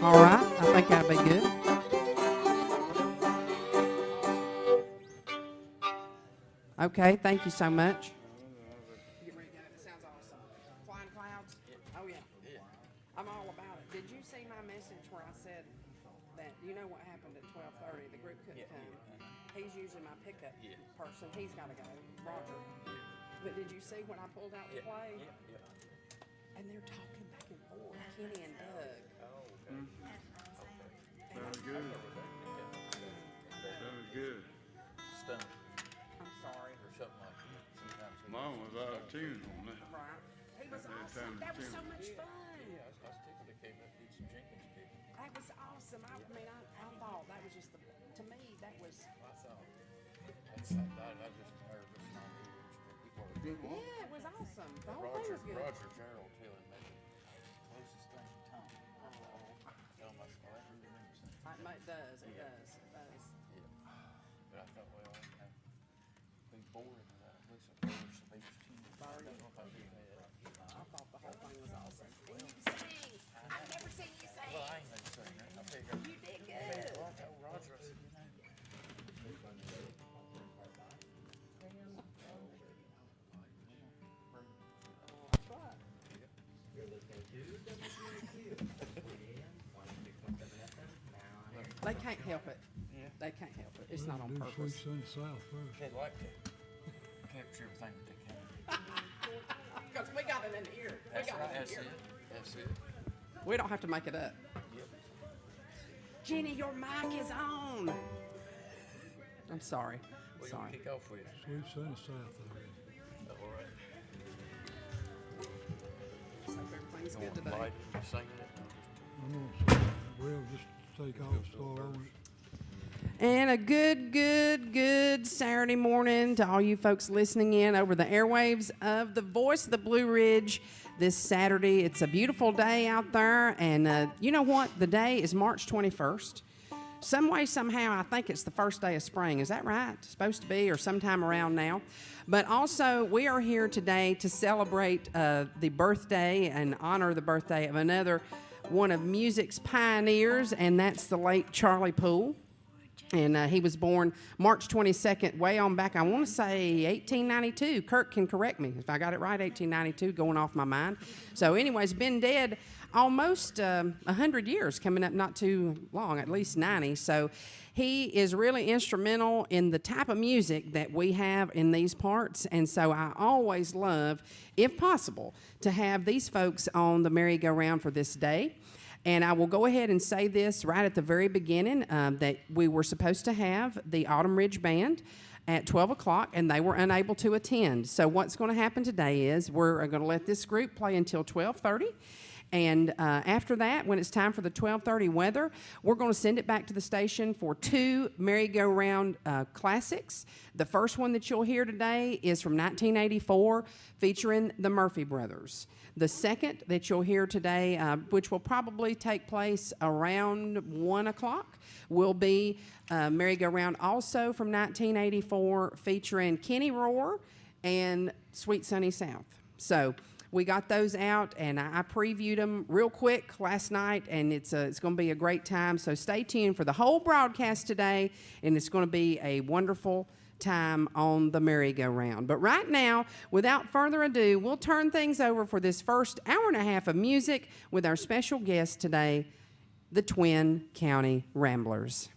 All right, I think that'll be good. Okay, thank you so much. Get ready to go. It sounds awesome. Flying clouds? Oh, yeah. I'm all about it. Did you see my message where I said that, you know what happened at 12:30? The group couldn't come. He's usually my pickup person. He's got to go, Roger. But did you see when I pulled out the play? And they're talking back and forth, Kenny and Doug. Sounds good. Sounds good. Stunning. I'm sorry. Or something like that. Sometimes Mom was out of tune on that. Right. He was That awesome. time That was too. so much fun. Yeah, I was tickled they came up and did some Jenkins picking. That was awesome. I mean, I thought that was just to me, that was. I thought, I just nervous and all the words. Yeah, it was awesome. The whole thing Roger, was good. Roger Gerald telling me the closest thing to Tom. Tell my school, I really remember something. It does. It does. It does. Yeah. But I thought, well, I'd be bored without at least a first of each team. I don't know if I do that. I thought the whole thing was awesome. And you sing. I've never seen you sing. Well, I ain't no singer. I figured. You did good. Well, I told Roger, I said, you know. That's right. They can't help it. They can't help it. It's not on purpose. Sunny South first. They'd like to capture everything that they can. Because we got it in here. That's right. That's it. That's it. We don't have to make it up. Yep. Jenny, your mic is on. I'm sorry. What Sorry. you kick off with? Sweet Sunny South already. All right. So everything's You good want to today. light it, singing it? I'm gonna say, well, just take off, start over. And a good Saturday morning to all you folks listening in over the airwaves of the Voice of the Blue Ridge this Saturday. It's a beautiful day out there, and you know what? The day is March 21st. Some way, somehow, I think it's the first day of spring. Is that right? It's supposed to be, or sometime around now. But also, we are here today to celebrate the birthday and honor the birthday of another one of music's pioneers, and that's the late Charlie Poole. And he was born March 22nd, way on back, I want to say 1892. Kirk can correct me if I got it right, 1892, going off my mind. So anyways, been dead almost 100 years, coming up not too long, at least 90. So he is really instrumental in the type of music that we have in these parts. And so I always love, if possible, to have these folks on the merry-go-round for this day. And I will go ahead and say this right at the very beginning, that we were supposed to have the Autumn Ridge Band at 12 o'clock, and they were unable to attend. So what's going to happen today is we're going to let this group play until 12:30. And after that, when it's time for the 12:30 weather, we're going to send it back to the station for two merry-go-round classics. The first one that you'll hear today is from 1984, featuring the Murphy Brothers. The second that you'll hear today, which will probably take place around 1 o'clock, will be merry-go-round also from 1984, featuring Kenny Roar and Sweet Sunny South. So we got those out, and I previewed them real quick last night, and it's going to be a great time. So stay tuned for the whole broadcast today, and it's going to be a wonderful time on the merry-go-round. But right now, without further ado, we'll turn things over for this first hour and a half of music with our special guest today, the Twin County Ramblers.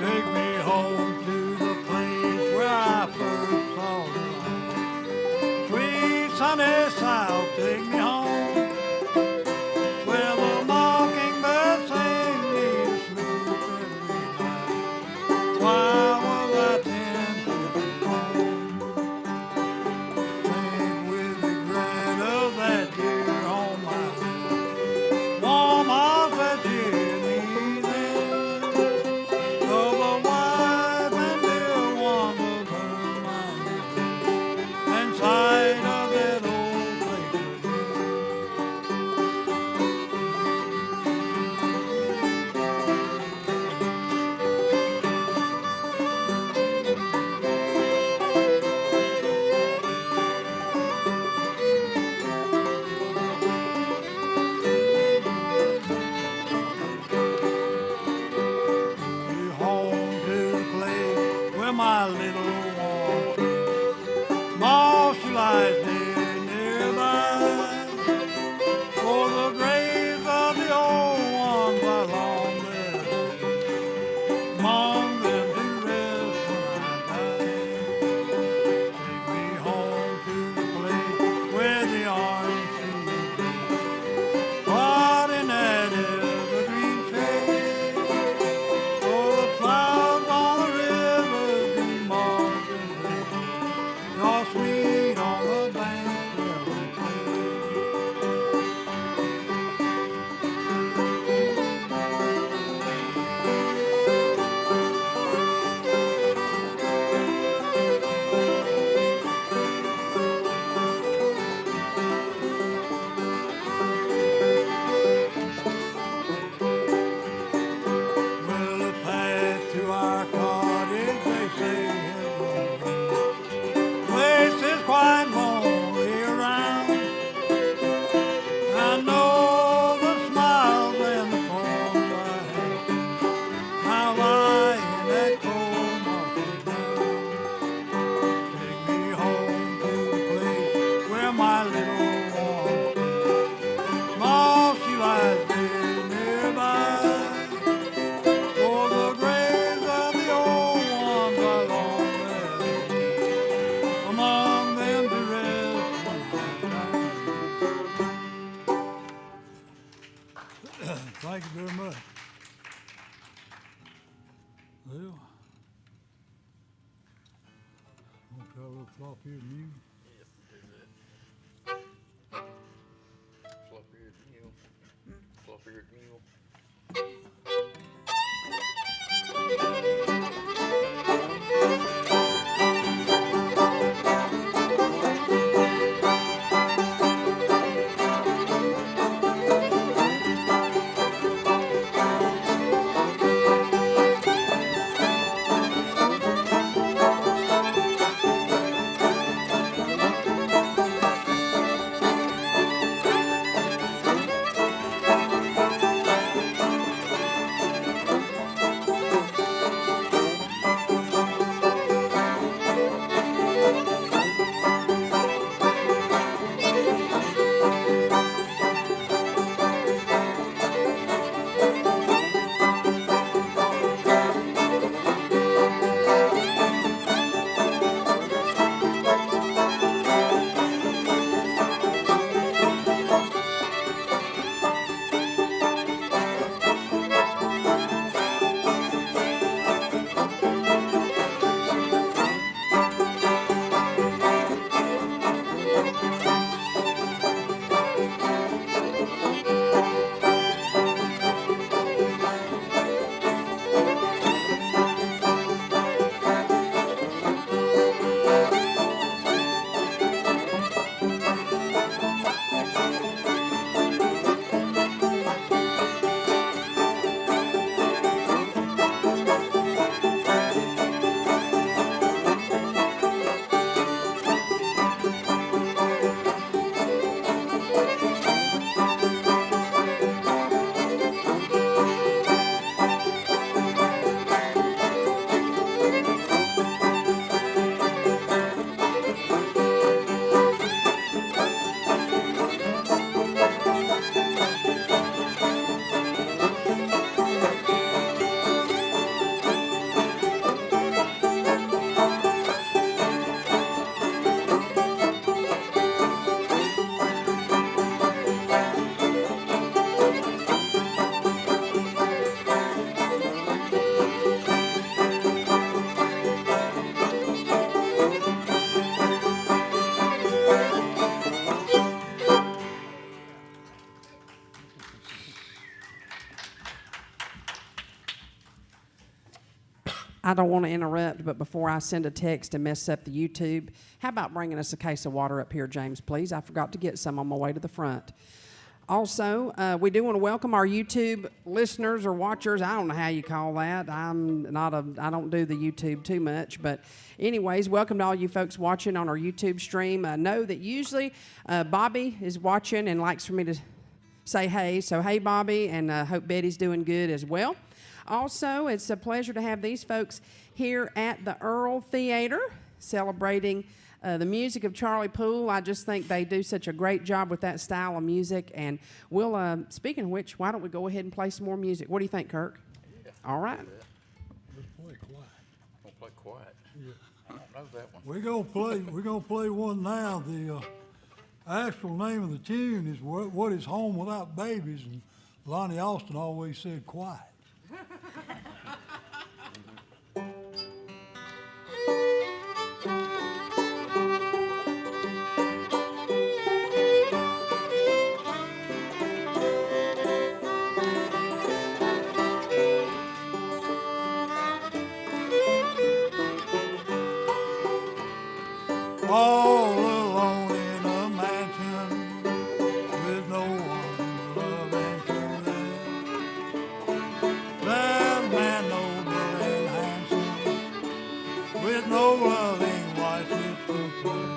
Take me home to the place where I first saw the light. Sweet sunny South, take me home. Where the mockingbird sing me to sleep every night. Why was I tempted to roam? Think with regret of that dear home I left. Warm arms that cheered me then. Of a wife and dear one of her. Oh, she lies dead nearby. Oh, the graves of the old ones I long left among them to rest when I die. Take me home to the place where the orange trees grow. What in that evergreen shade? Oh, the clouds on the river green moss and gray. Draw sweet on the banks where we play. Well, the path to our cottage, they say, has grown. Place is quite lonely around. I know the smiles and the poems I have seen now lie in that cold mossy ground. Take me home to the place where my little one sleeps. Small, she lies dead nearby. For the graves of the old ones I long left among them to rest when I die. Thank you very much. Well, I'll try a little floppier music. Flop-eared mule. Flop-eared mule. I don't want to interrupt, but before I send a text and mess up the YouTube, how about bringing us a case of water up here, James, please? I forgot to get some on my way to the front. Also, we do want to welcome our YouTube listeners or watchers. I don't know how you call that. I don't do the YouTube too much, but anyways, welcome to all you folks watching on our YouTube stream. I know that usually Bobby is watching and likes for me to say hey. So hey, Bobby, and hope Betty's doing good as well. Also, it's a pleasure to have these folks here at the Earl Theater celebrating the music of Charlie Poole. I just think they do such a great job with that style of music. And we'll, speaking of which, why don't we go ahead and play some more music? What do you think, Kirk? Yeah. All right. Let's play quiet. Gonna play quiet. Yeah. I don't know that one. We're gonna play one now. The actual name of the tune is "What Is Home Without Babies," and Lonnie Austin always said quiet. All alone in a mansion with no one to love and care there. That man noble and handsome with no loving wife lips to play.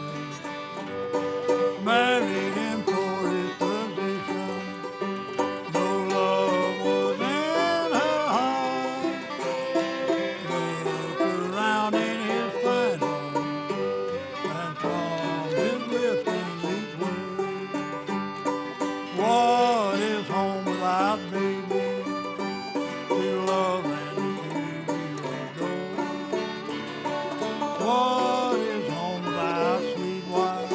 Married him for his position. No love was in her heart. They looked around in his fine home. And from his lips came these words: what is home without baby? To love and to adore. What is home without sweet wife?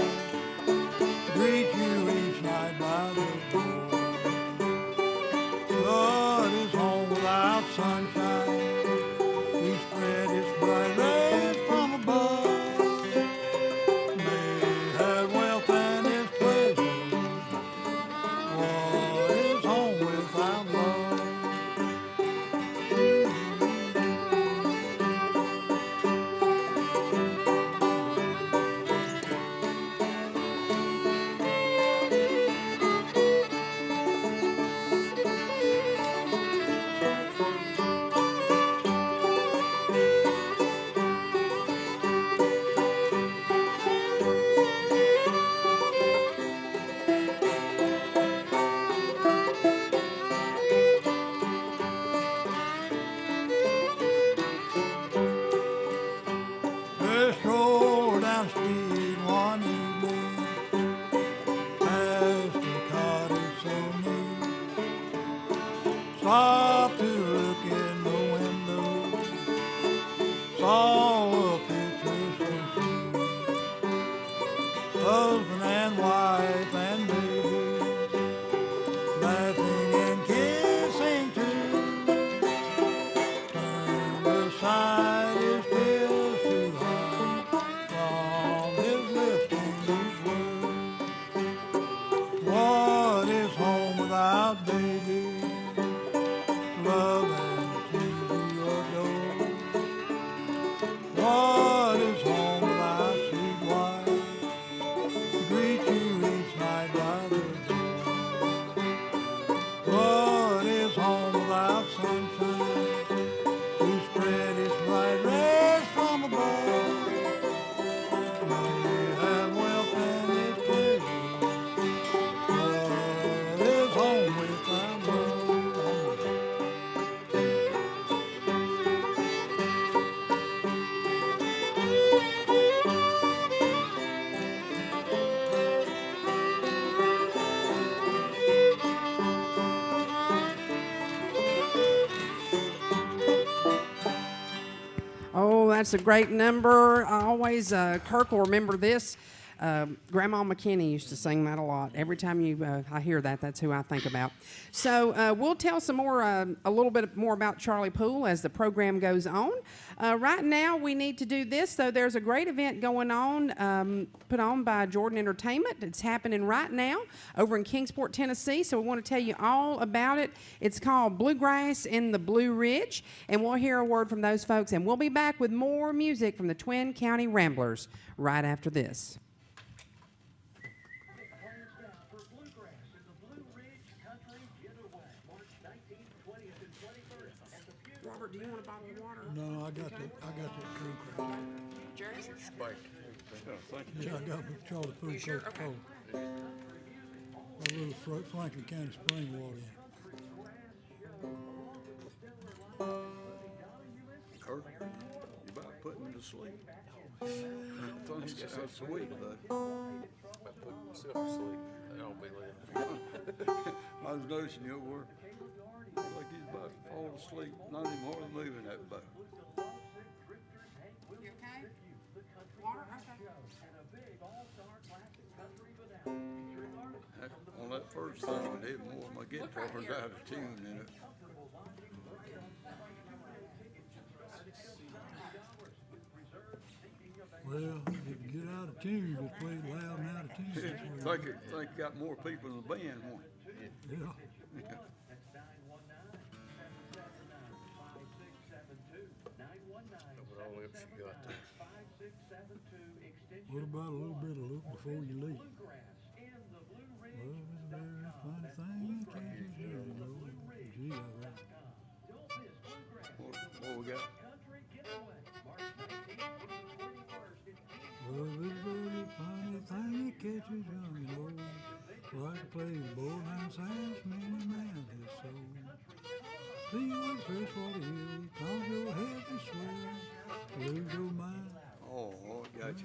Greet you each night by the door. What is home without sunshine? We spread its bright rays from above. May have wealth and its pleasures. What is home without love? They strolled down the street one evening, past a cottage so neat. Stopped to look in the window, saw a picture so sweet. Husband and wife and baby, laughing and kissing too. Turned aside, his tears too high. From his lips came these words: what is home without baby? Love and to adore. What is home without sweet wife? Greet you each night by the door. What is home without sunshine? Who spread its bright rays from above? May have wealth and its pleasure. What is home without love? Oh, that's a great number. I always, Kirk will remember this. Grandma McKinney used to sing that a lot. Every time I hear that, that's who I think about. So we'll tell some more, a little bit more about Charlie Poole as the program goes on. Right now, we need to do this. So there's a great event going on, put on by Jordan Entertainment. It's happening right now over in Kingsport, Tennessee. So we want to tell you all about it. It's called Bluegrass in the Blue Ridge, and we'll hear a word from those folks. And we'll be back with more music from the Twin County Ramblers right after this. For Bluegrass in the Blue Ridge Country Getaway, March 19th, 20th, and 21st at the Bugle. Robert, do you want a bottle of water? No, I got that Coke right Jerry? Spike. there. Yeah, I got the Charlie Poole You sure? Coca-Cola. A little Franklin County spring water in. Kirk, you about putting me to sleep? Don't you so sweet, bud. I put myself to sleep. I don't be living. I was noticing your work. Like he's about to fall asleep. Not even hardly moving that boat. You okay? Water? Heck, on that first song, it more my guitar was out of tune in it. Well, if you get out of tune, just play it loud and out of tune. That's where Think got more people in the band, won't yeah. With all the lips you got there. What about a little bit of look before you leave? Love is a very funny thing. You can't do it, you know. Gee, all right. What we got? Love is a very funny thing. It catches young, you know. Like to play the bull down Sam's many man his soul. See you in Freshwater Hill, cause your head is swell. Lose your mind. Oh, gotcha.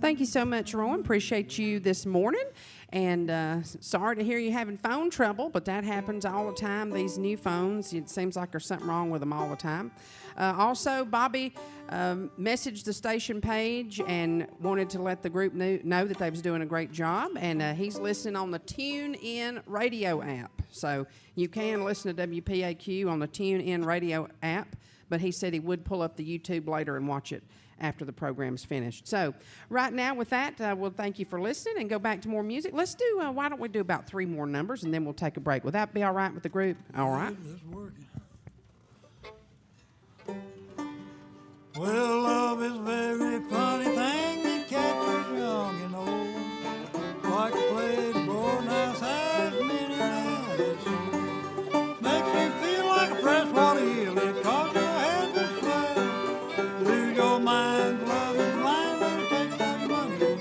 Thank you so much, Rowan. Appreciate you this morning. And sorry to hear you having phone trouble, but that happens all the time. These new phones, it seems like there's something wrong with them all the time. Also, Bobby messaged the station page and wanted to let the group know that they was doing a great job. And he's listening on the TuneIn radio app. So you can listen to WPAQ on the TuneIn radio app, but he said he would pull up the YouTube later and watch it after the program's finished. So right now with that, we'll thank you for listening and go back to more music. Let's do, why don't we do about 3 more numbers and then we'll take a break. Would that be all right with the group? All right. Let's work it. Well, love is a very funny thing that catches young and old. Like to play the board nice as many nights. Makes me feel like a freshwater hill. It causes your head to swell. Lose your mind, love is blind when it takes that money away.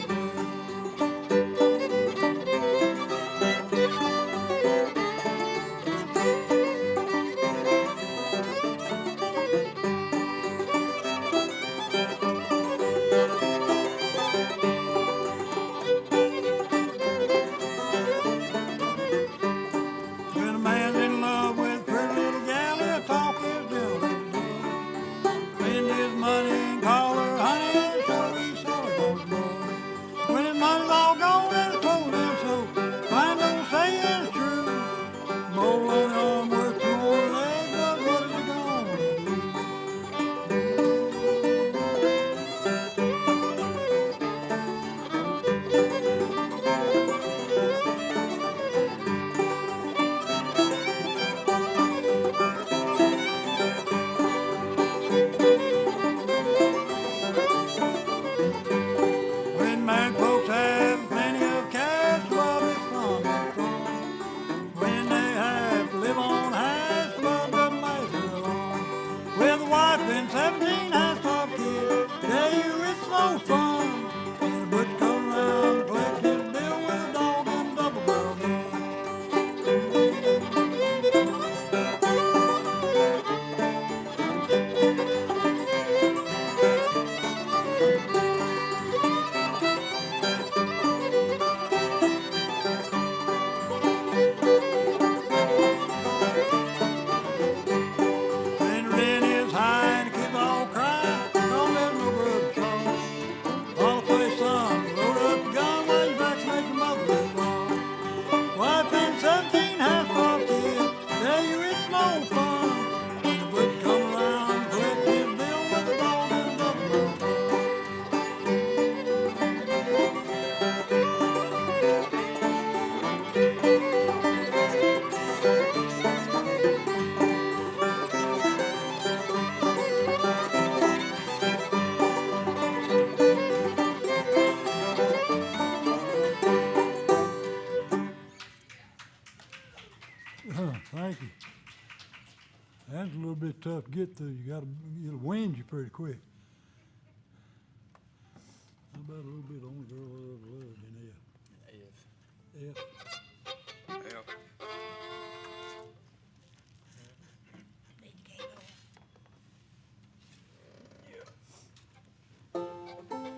When a man's in love with a pretty little gal, he'll talk his deal. Spend his money and call her honey, so he's sorry for his boy. When his money's all gone and his clothes them so, find don't say it's true. Mole on the arm worth 2 more legs, but what is he gonna do? When married folks have plenty of cash, love is fun and strong. When they have to live on hash, love doesn't last very long. With a wife and 17 half-starved kids, tell you it's no fun. When a butcher comes around to collect his bill with a dog and a double-barrel gun. When the rent is high and the kids all cry, don't let no grub talk. All the place son, load up your gun while you vaccinate your mother with wrong. Wife and 17 half-starved kids, tell you it's no fun. When the butcher come around, collect his bill with a dog and a double-barrel gun. Thank you. That's a little bit tough to get through. It'll wind you pretty quick. How about a little bit on the girl I love in F? F. Yeah.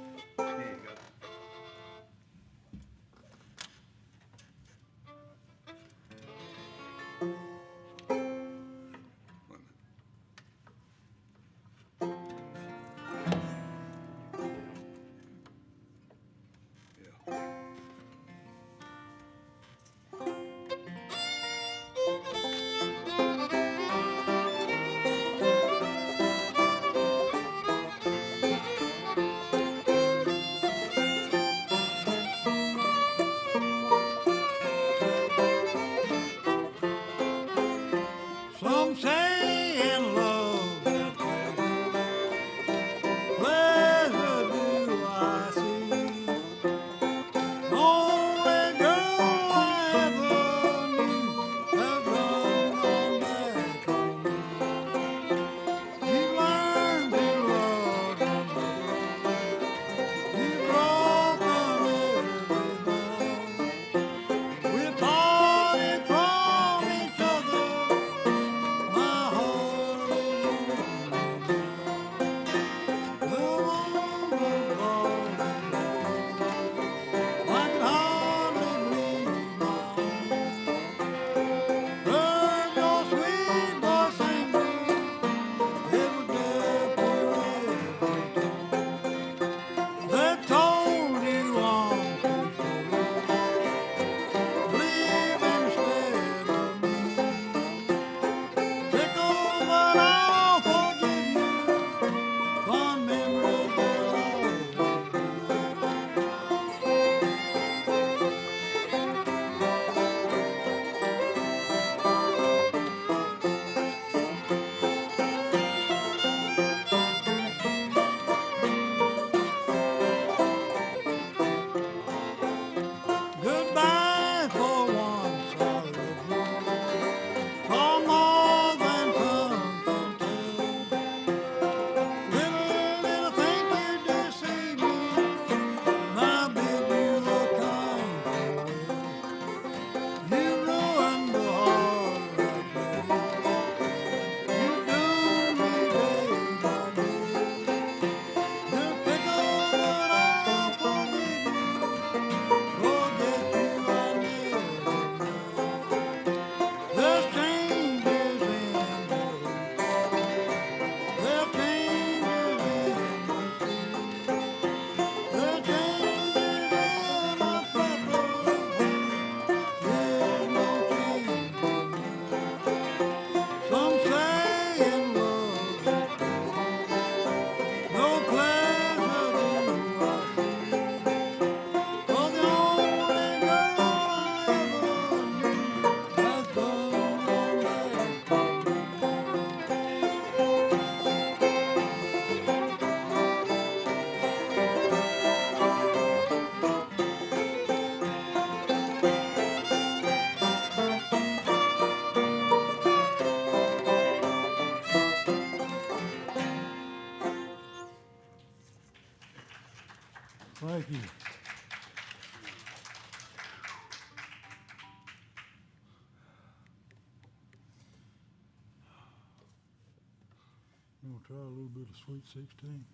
I'm gonna try a little bit of Sweet 16.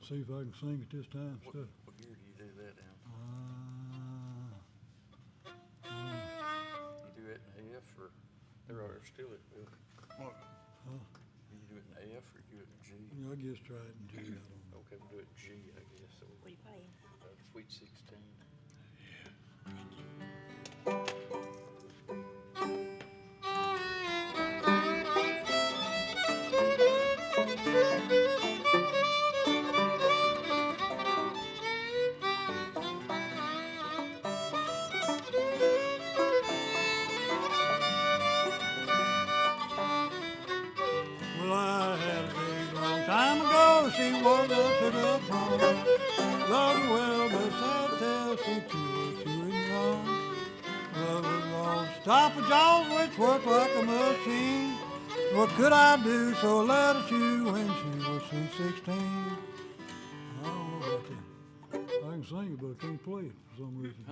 See if I can sing it this time. What Stuff. year do you do that in? You do it in F or they're still at do you do it in F or do it in G? I guess try it in G. I don't know. Okay, we'll do it in G, I guess. So What are you playing? Sweet 16. Well, I had a big long time ago. She was up to the prom. Lord, well, beside herself, she chewing young. Love was on stop of jaws, which worked like a machine. What could I do so I let her chew when she was sweet 16? I don't know about that. I can sing it, but I can't play it for some reason.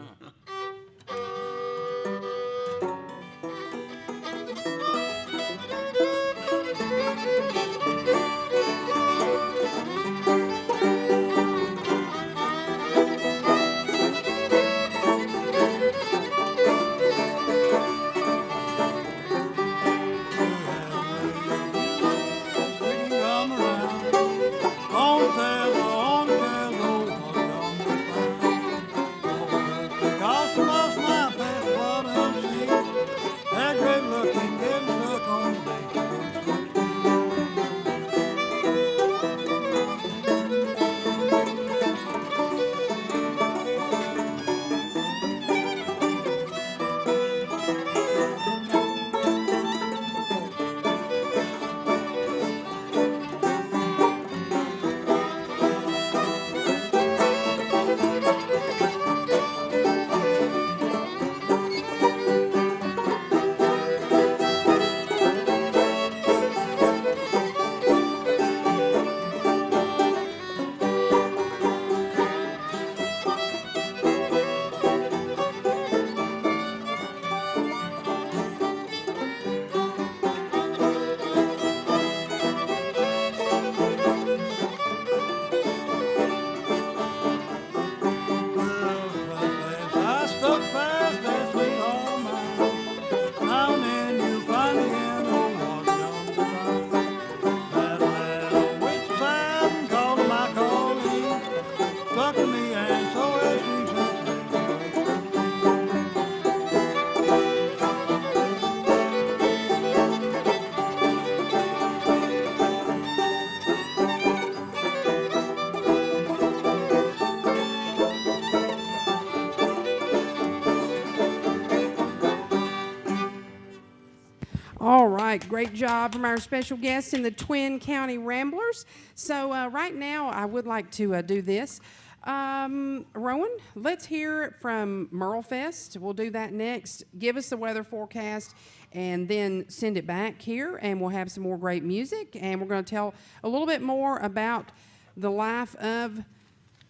All right, great job from our special guests in the Twin County Ramblers. So right now, I would like to do this. Rowan, let's hear it from Merlefest. We'll do that next. Give us the weather forecast and then send it back here, and we'll have some more great music. And we're going to tell a little bit more about the life of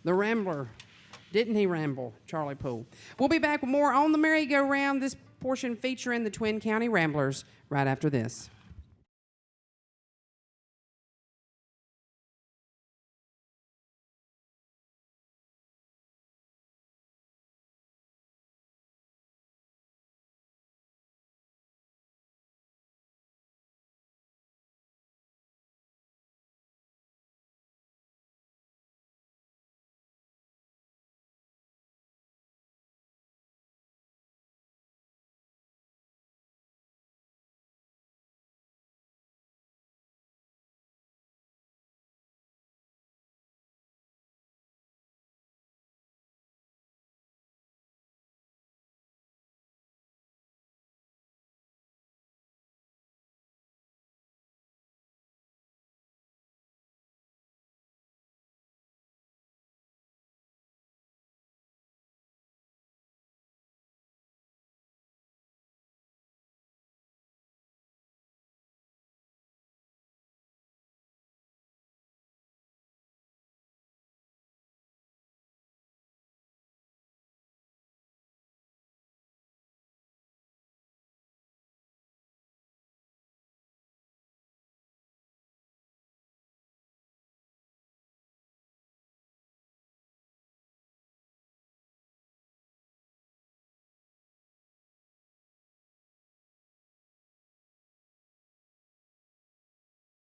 the Rambler. Didn't he ramble, Charlie Poole? We'll be back with more on the merry-go-round, this portion featuring the Twin County Ramblers right after this.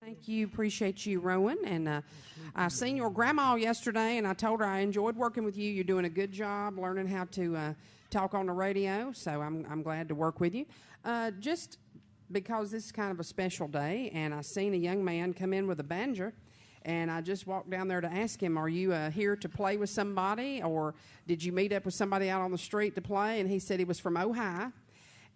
Thank you. Appreciate you, Rowan. And I seen your grandma yesterday, and I told her I enjoyed working with you. You're doing a good job learning how to talk on the radio, so I'm glad to work with you. Just because this is kind of a special day, and I seen a young man come in with a banjo, and I just walked down there to ask him, are you here to play with somebody, or did you meet up with somebody out on the street to play? And he said he was from Ohio,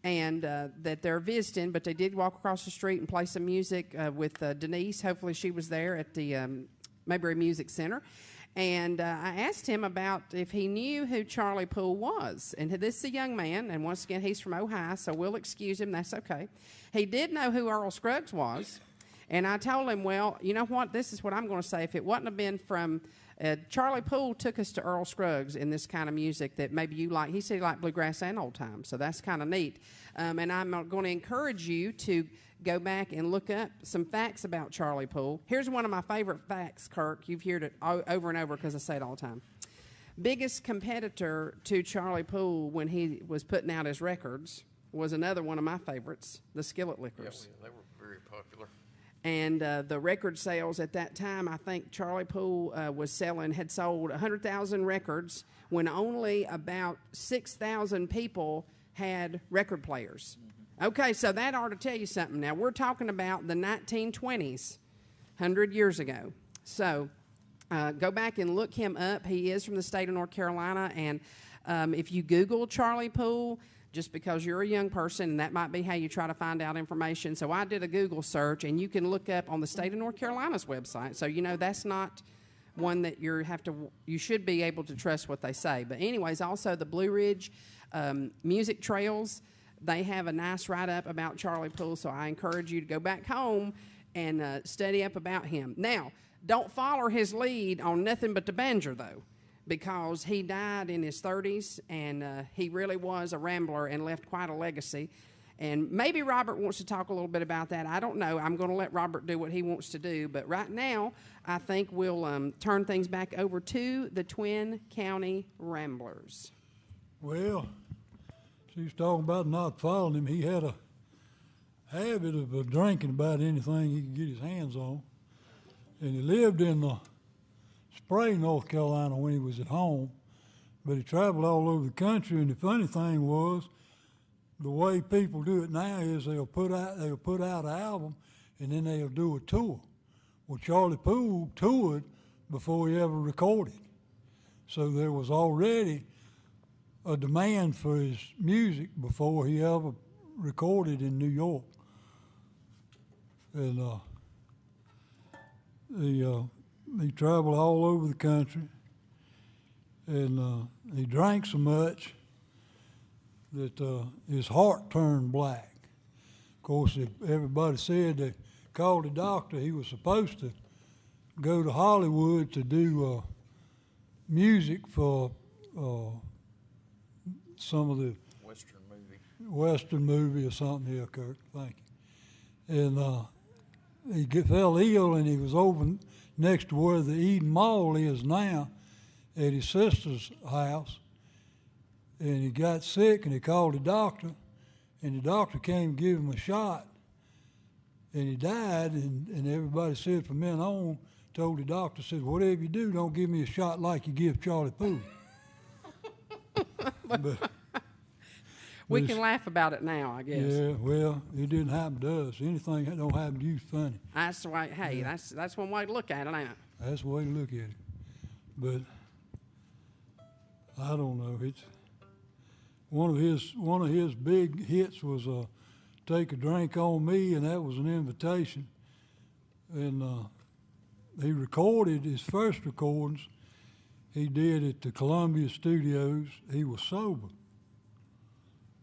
and that they're visiting, but they did walk across the street and play some music with Denise. Hopefully she was there at the Mayberry Music Center. And I asked him about if he knew who Charlie Poole was. And this is a young man, and once again, he's from Ohio, so we'll excuse him. That's okay. He did know who Earl Scruggs was. And I told him, well, you know what? This is what I'm going to say. If it wouldn't have been from Charlie Poole took us to Earl Scruggs in this kind of music that maybe you like. He said he liked bluegrass and old time, so that's kind of neat. And I'm going to encourage you to go back and look up some facts about Charlie Poole. Here's one of my favorite facts, Kirk. You've heard it over and over because I say it all the time. Biggest competitor to Charlie Poole when he was putting out his records was another one of my favorites, the Skillet Lickers. Yeah, they were very popular. And the record sales at that time, I think Charlie Poole had sold 100,000 records when only about 6,000 people had record players. Mm-hmm. Okay, so that ought to tell you something. Now, we're talking about the 1920s, 100 years ago. So go back and look him up. He is from the state of North Carolina. And if you Google Charlie Poole, just because you're a young person, and that might be how you try to find out information. So I did a Google search, and you can look up on the state of North Carolina's website. So, you know, that's not one that you should be able to trust what they say. But anyways, also the Blue Ridge Music Trails, they have a nice write-up about Charlie Poole, so I encourage you to go back home and study up about him. Now, don't follow his lead on nothing but the banjo, though, because he died in his 30s, and he really was a rambler and left quite a legacy. And maybe Robert wants to talk a little bit about that. I don't know. I'm going to let Robert do what he wants to do. But right now, I think we'll turn things back over to the Twin County Ramblers. Well, she's talking about not following him. He had a habit of drinking about anything he could get his hands on. And he lived in Spray, North Carolina when he was at home, but he traveled all over the country. And the funny thing was, the way people do it now is they'll put out an album, and then they'll do a tour. Well, Charlie Poole toured before he ever recorded, so there was already a demand for his music before he ever recorded in New York. And he traveled all over the country, and he drank so much that his heart turned black. Of course, everybody said they called the doctor. He was supposed to go to Hollywood to do music for some of the Western movie or something here, Kirk. Thank you. And he fell ill, and he was over next to where the Eden Mall is now at his sister's house. And he got sick, and he called the doctor, and the doctor came and gave him a shot, and he died. And everybody said from then on, told the doctor, said, whatever you do, don't give me a shot like you give Charlie Poole. but we can laugh about it now, I guess. Yeah, well, it didn't happen to us. Anything that don't happen to you is funny. That's right. Hey, yeah. That's one way to look at it, ain't it? That's the way to look at it. But I don't know. It's one of his big hits was "Take a Drink on Me," and that was an invitation. And he recorded his first recordings. He did at the Columbia Studios. He was sober.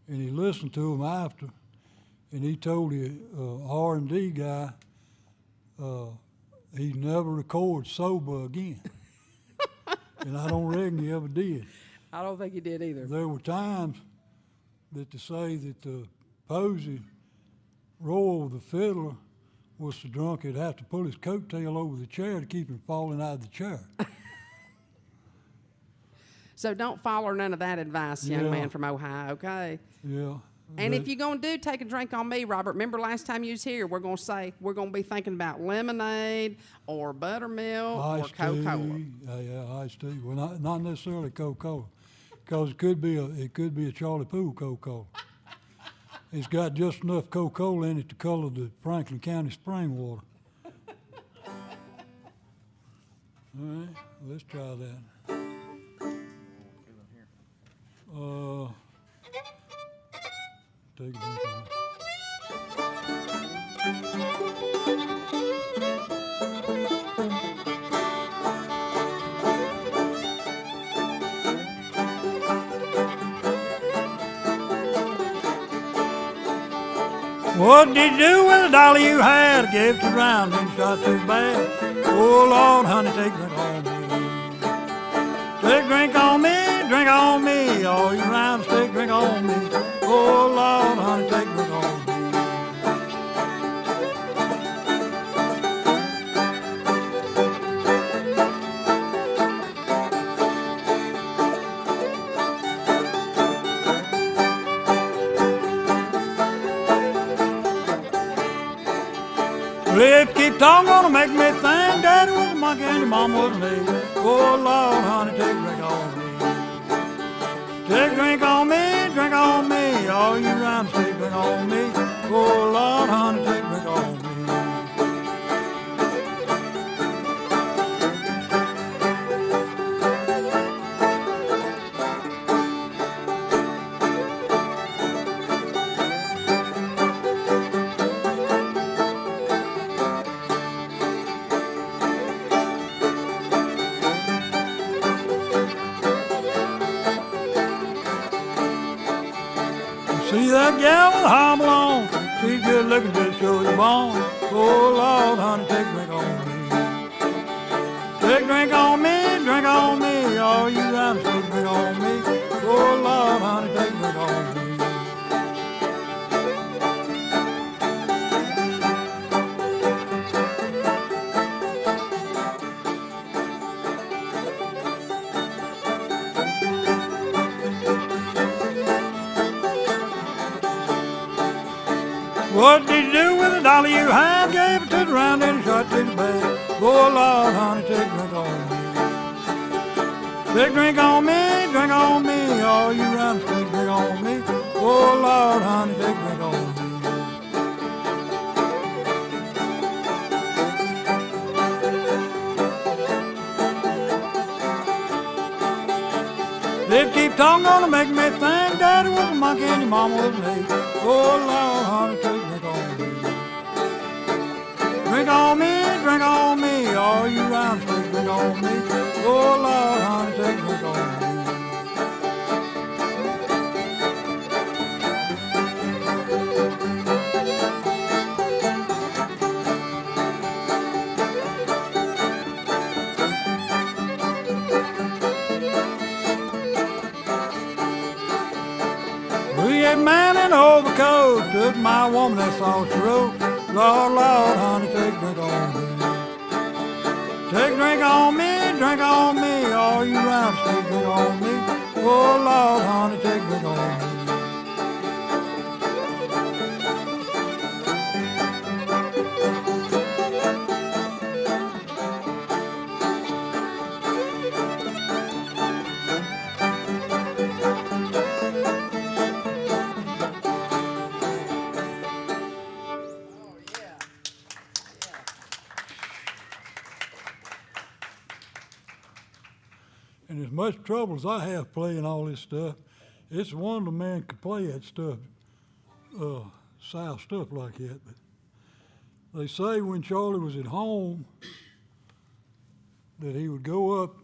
And he listened to them after, and he told the R&D guy he'd never record sober again. And I don't reckon he ever did. I don't think he did either. There were times that to say that the Posey Royal, the fiddler, was so drunk he'd have to pull his coattail over the chair to keep him falling out of the chair. So don't follow none of that advice, young man from Ohio, okay? Yeah, And if you're going to take a drink on me, Robert, remember last time you was here, we're going to be thinking about lemonade or buttermilk or Coca-Cola. Yeah, iced tea. Well, not necessarily Coca-Cola, because it could be a Charlie Poole Coca-Cola. It's got just enough Coca-Cola in it to color the Franklin County spring water. All right, let's try that. Take a drink of that. What did you do with the dollar you had? Gave it to round and shot too bad. Oh Lord, honey, take a drink on me. Take a drink on me, drink on me. All you rounds, take a drink on me. Oh Lord, honey, take a drink on me. Well, if you keep talking, gonna make me think Daddy was a monkey and your mama was me. Oh Lord, honey, take a drink on me. Take a drink on me, drink on me. All you rounds, take a drink on me. Oh Lord, honey, take a drink on me. See that gal with the hobble on? She's good looking, just shows the bone. Oh Lord, honey, take a drink on me. Take a drink on me, drink on me. All you rounds, take a drink on me. Oh Lord, honey, take a drink on me. What did you do with the dollar you had? Gave it to the round and shot to the bag. Oh Lord, honey, take a drink on me. Take a drink on me, drink on me. All you rounds, take a drink on me. Oh Lord, honey, take a drink on me. If you keep talking, gonna make me think Daddy was a monkey and your mama was me. Oh Lord, honey, take a drink on me. Drink on me, drink on me. All you rounds, take a drink on me. Oh Lord, honey, take a drink on me. A man in an overcoat took my woman across the road. Lord, Lord, honey, take a drink on me. Take a drink on me, drink on me. All you rounds, take a drink on me. Oh Lord, honey, take a drink on me. And as much trouble as I have playing all this stuff, it's a wonder man could play that stuff, South stuff like that. But they say when Charlie was at home that he would go up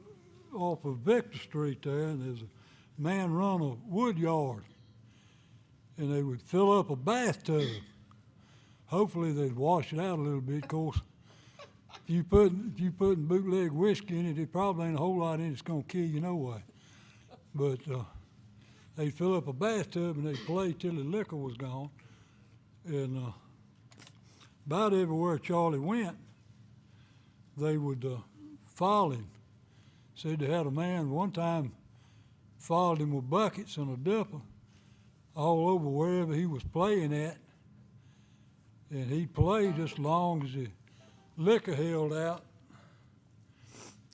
off of Victor Street there, and there's a man run a wood yard, and they would fill up a bathtub. Hopefully they'd wash it out a little bit. Of course, if you put bootleg whiskey in it, it probably ain't a whole lot in it that's gonna kill you no way. But they'd fill up a bathtub and they'd play till the liquor was gone. And about everywhere Charlie went, they would follow him. Said they had a man one time followed him with buckets and a dipper all over wherever he was playing at. And he'd play just as long as the liquor held out.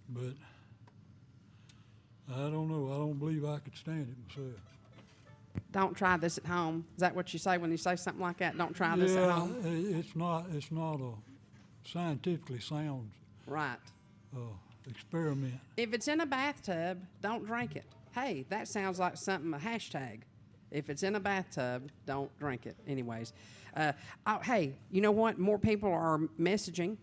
But I don't know. I don't believe I could stand it myself. Don't try this at home. Is that what you say when you say something like that? Don't try this at home? It's not a scientifically sound Right. experiment. If it's in a bathtub, don't drink it. Hey, that sounds like something, a hashtag. If it's in a bathtub, don't drink it. Anyways. Hey, you know what? More people are messaging.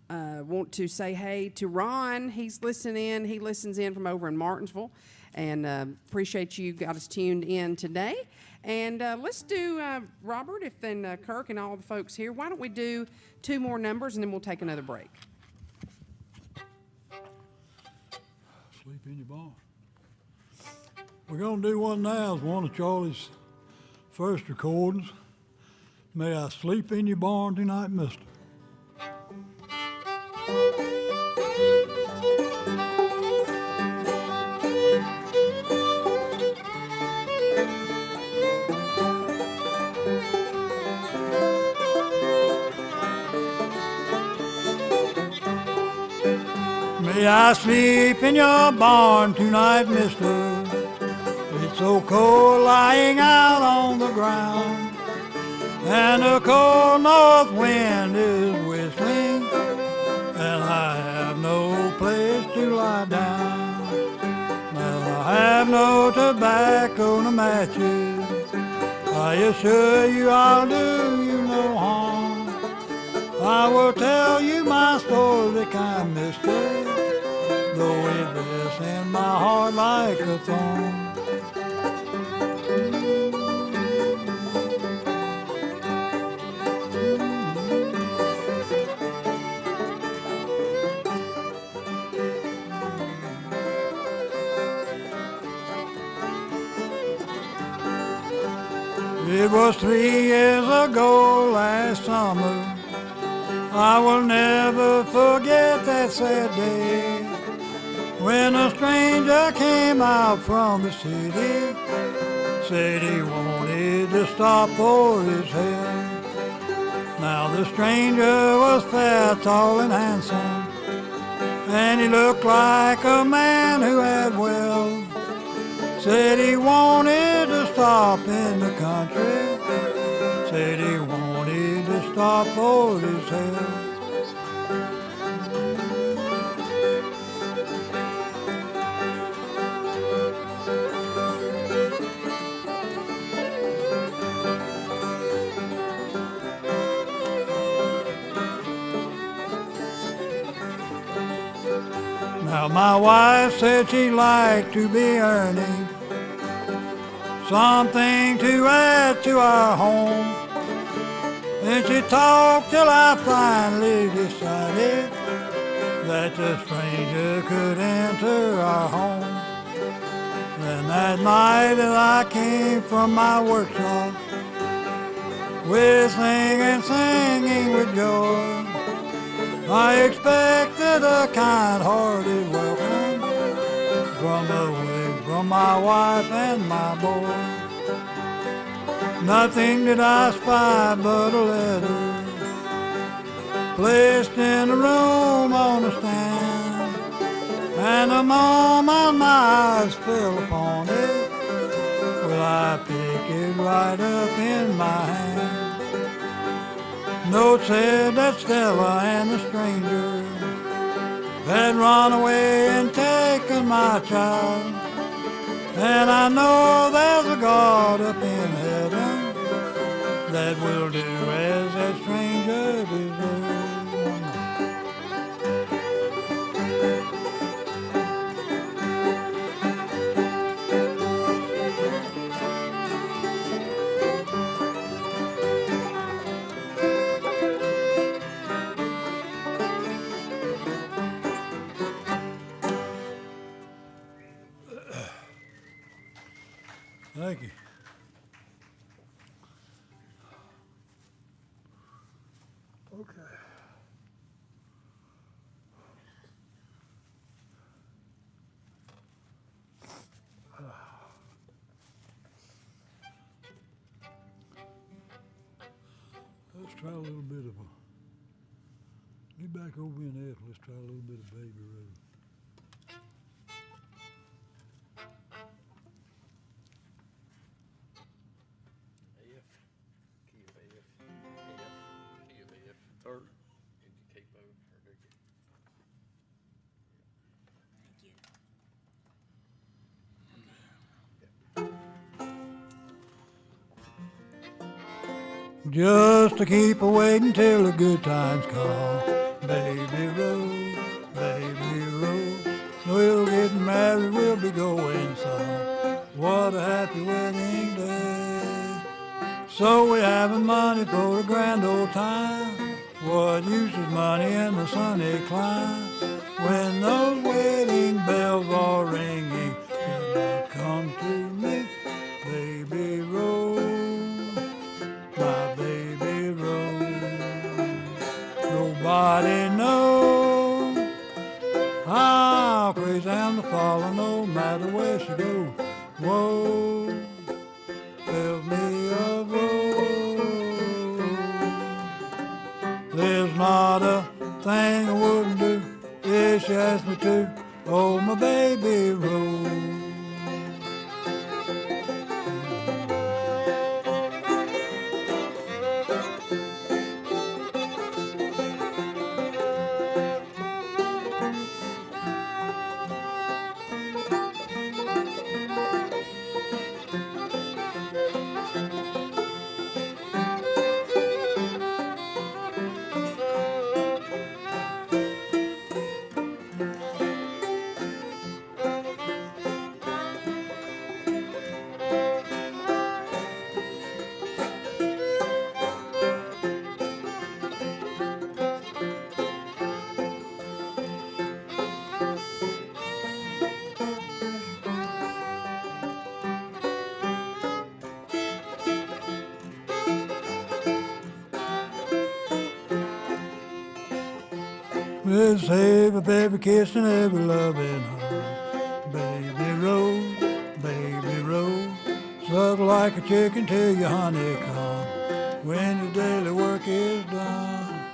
Want to say hey to Ron. He's listening in. He listens in from over in Martinsville. And appreciate you got us tuned in today. And let's do, Robert, and Kirk and all the folks here, why don't we do 2 more numbers and then we'll take another break. Sleep in your barn. We're going to do one now. It's one of Charlie's first recordings. May I sleep in your barn tonight, mister? May I sleep in your barn tonight, mister? It's so cold lying out on the ground, and the cold north wind is whistling, and I have no place to lie down. Well, I have no tobacco, no matches. I assure you I'll do you no harm. I will tell you my story, kind mister, though it rests in my heart like a thorn. It was 3 years ago last summer. I will never forget that sad day when a stranger came out from the city, said he wanted to stop for his hair. Now the stranger was fair, tall and handsome, and he looked like a man who had wealth. Said he wanted to stop in the country, said he wanted to stop for his hair. Now my wife said she'd like to be earning something to add to our home, and she talked till I finally decided that the stranger could enter our home. And that night as I came from my workshop, whistling and singing with joy, I expected a kind-hearted welcome from my wife and my boy. Nothing did I spy but a letter placed in the room on a stand, and the moment my eyes fell upon it, well, I picked it right up in my hand. Note said that Stella and the stranger had run away and taken my child, and I know there's a God up in heaven that will do as that stranger deserves. Thank you. Okay. try a little bit of a. Get back over in F. Let's try a little bit of Baby Road. F, key of F, key of F. Third. Did you keep over or did you? Just to keep her waiting till the good times come. Baby Road, Baby Road. We'll get married, we'll be going some. What a happy wedding day. So we having money for a grand old time. What use is money in the sunny clime? When those wedding bells are ringing, good luck come to me, Baby Road, my baby Road. Nobody knows how crazy I am to follow, no matter where she goes. Whoa, tells me of road. There's not a thing I wouldn't do if she asked me to. Oh, my baby Road. Let's every baby kiss and every loving hug. Baby Road, Baby Road. Suck like a chicken till your honey come when your daily work is done.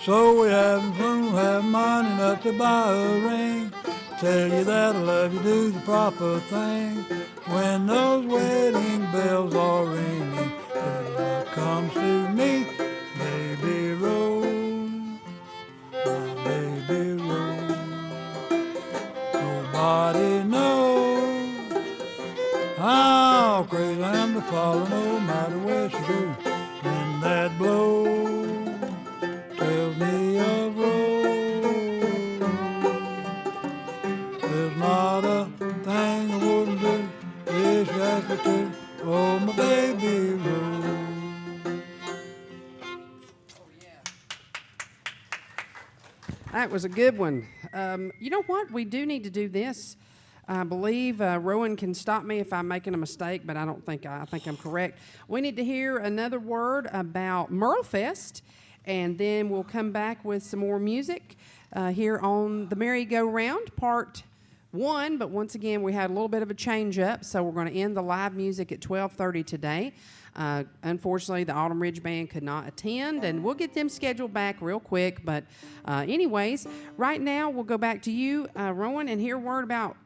So we having fun, have money enough to buy a ring. Tell you that I love you, do the proper thing. When those wedding bells are ringing, good luck comes to me, Baby Road, my baby Road. Nobody knows how crazy I am to follow, no matter where she goes. When that blow tells me of road, there's not a thing I wouldn't do if she asked me to. Oh, my baby Road. That was a good one. You know what? We do need to do this. I believe Rowan can stop me if I'm making a mistake, but I don't think I think I'm correct. We need to hear another word about Merlefest, and then we'll come back with some more music here on the Merry-Go-Round, Part 1. But once again, we had a little bit of a change-up, so we're going to end the live music at 12:30 today. Unfortunately, the Autumn Ridge Band could not attend, and we'll get them scheduled back real quick. But anyways, right now we'll go back to you, Rowan, and hear a word about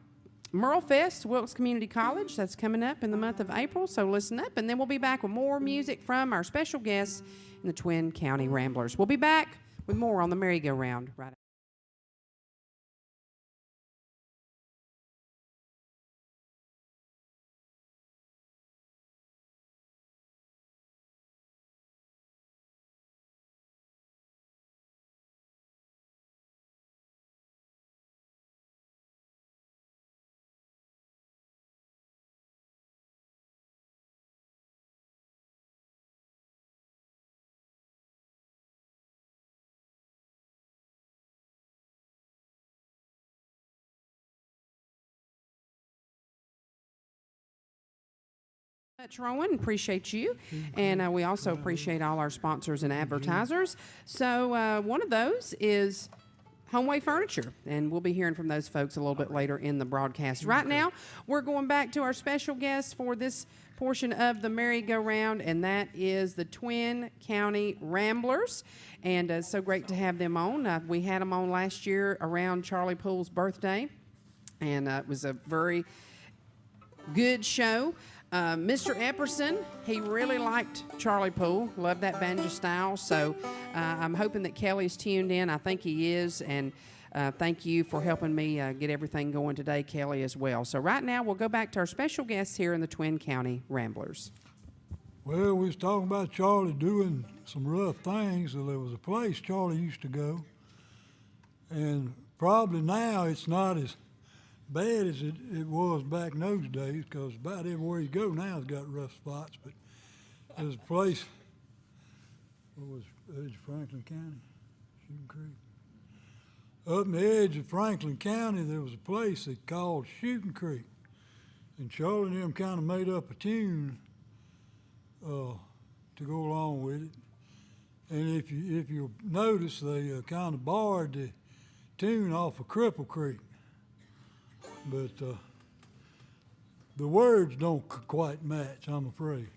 Merlefest, Wilkes Community College. That's coming up in the month of April, so listen up, and then we'll be back with more music from our special guests in the Twin County Ramblers. We'll be back with more on the Merry-Go-Round right much, Rowan. Appreciate you. And we also appreciate all our sponsors and advertisers. So one of those is Homeway Furniture, and we'll be hearing from those folks a little bit later in the broadcast. Right now, we're going back to our special guest for this portion of the merry-go-round, and that is the Twin County Ramblers, and it's so great to have them on. We had them on last year around Charlie Poole's birthday, and it was a very good show. Mr. Epperson, he really liked Charlie Poole, loved that banjo style, so I'm hoping that Kelly's tuned in. I think he is, and thank you for helping me get everything going today, Kelly, as well. So right now, we'll go back to our special guests here in the Twin County Ramblers. Well, we was talking about Charlie doing some rough things. So there was a place Charlie used to go, and probably now it's not as bad as it was back in those days, because about everywhere you go now has got rough spots. But there's a place, what was the edge of Franklin County? Shooting Creek. Up in the edge of Franklin County, there was a place they called Shooting Creek. And Charlie and them kind of made up a tune to go along with it. And if you notice, they kind of borrowed the tune off of Cripple Creek. But the words don't quite match, I'm afraid.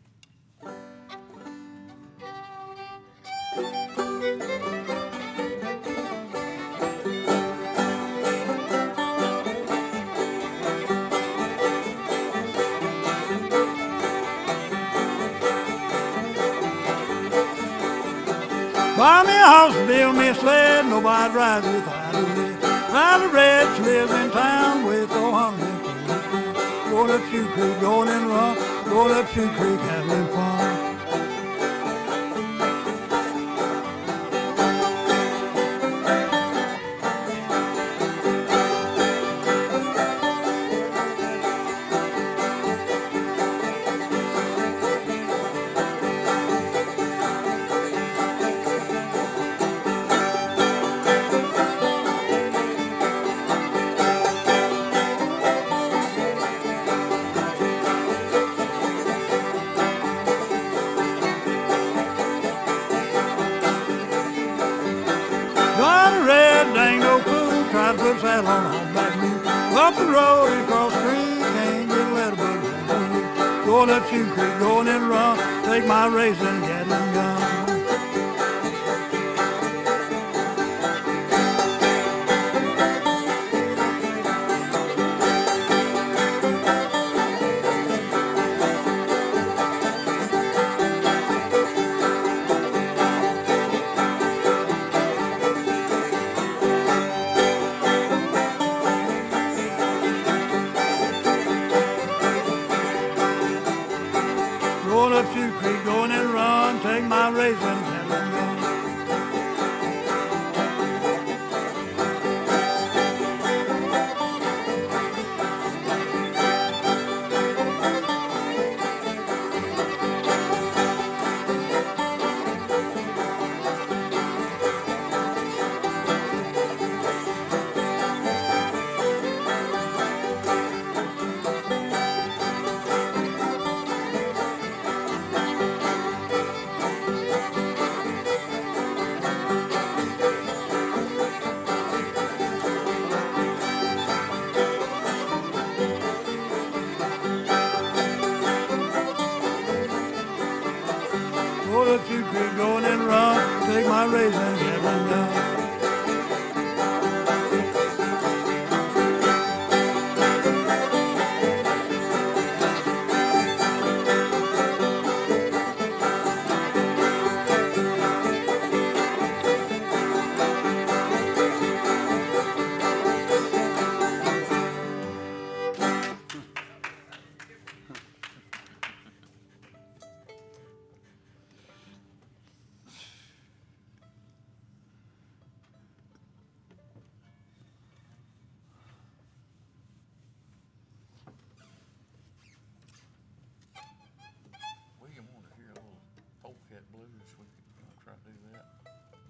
Buy me a house, build me a sled, nobody rides with idle. Riley Rich lives in town with 400 people. Going up Shoe Creek, going in Run, going up Shoe Creek, having fun. Saddle on a humpback mule, up the road and across the creek, can't get a letter but going up Shoe Creek, going in Run, take my racing Gatling gun.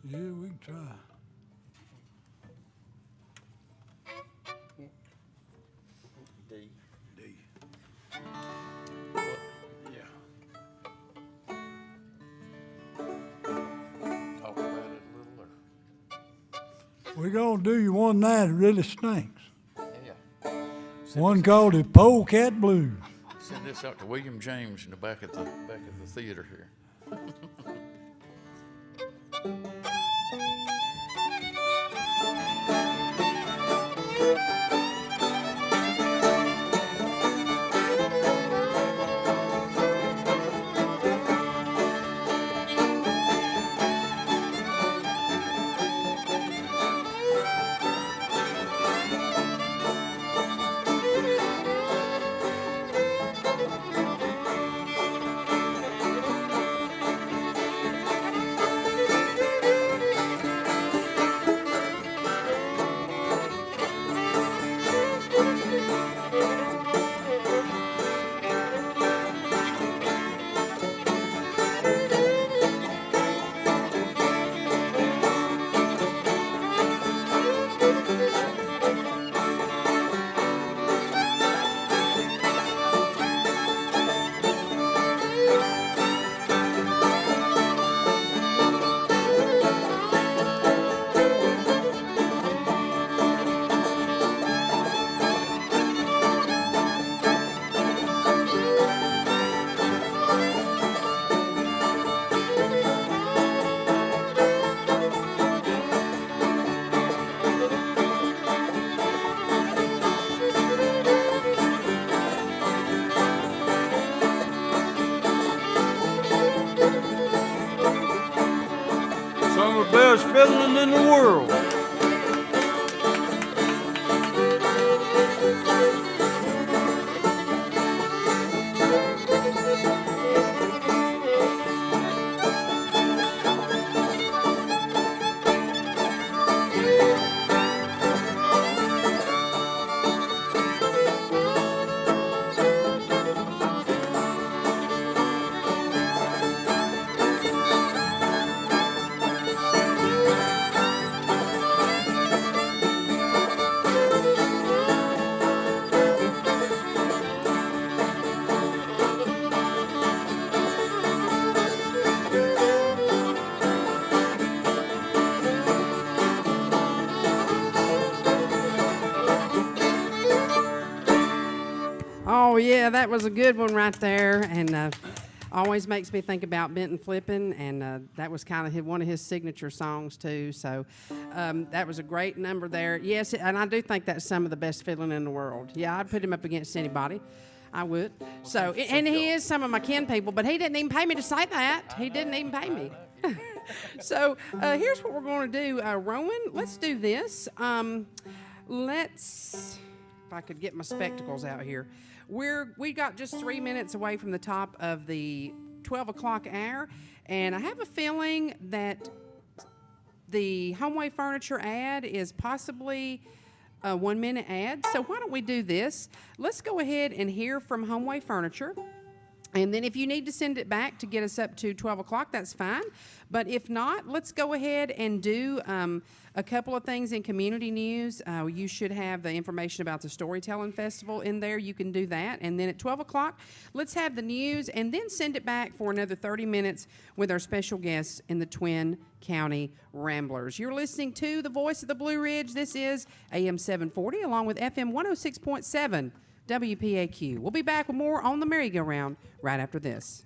Yeah, we can try. D. D. Yeah. Talk about it a little, or We're gonna do you one night that really stinks. Yeah. One called the Polecat Blues. Send this out to William James in the back of the theater here. Some of the best fiddling in the world. Oh, yeah, that was a good one right there. And always makes me think about Benton Flippin'. And that was kind of one of his signature songs, too. So that was a great number there. Yes, and I do think that's some of the best fiddling in the world. Yeah, I'd put him up against anybody. I would. So, and he is some of my kin people, but he didn't even pay me to say that. He didn't even pay me. So here's what we're going to do. Rowan, let's do this. Let's, if I could get my spectacles out here. We got just 3 minutes away from the top of the 12 o'clock hour, and I have a feeling that the Homeway Furniture ad is possibly a 1-minute ad. So why don't we do this? Let's go ahead and hear from Homeway Furniture. And then if you need to send it back to get us up to 12 o'clock, that's fine. But if not, let's go ahead and do a couple of things in community news. You should have the information about the Storytelling Festival in there. You can do that. And then at 12 o'clock, let's have the news and then send it back for another 30 minutes with our special guests in the Twin County Ramblers. You're listening to The Voice of the Blue Ridge. This is AM 740 along with FM 106.7. WPAQ. We'll be back with more on the merry-go-round right after this.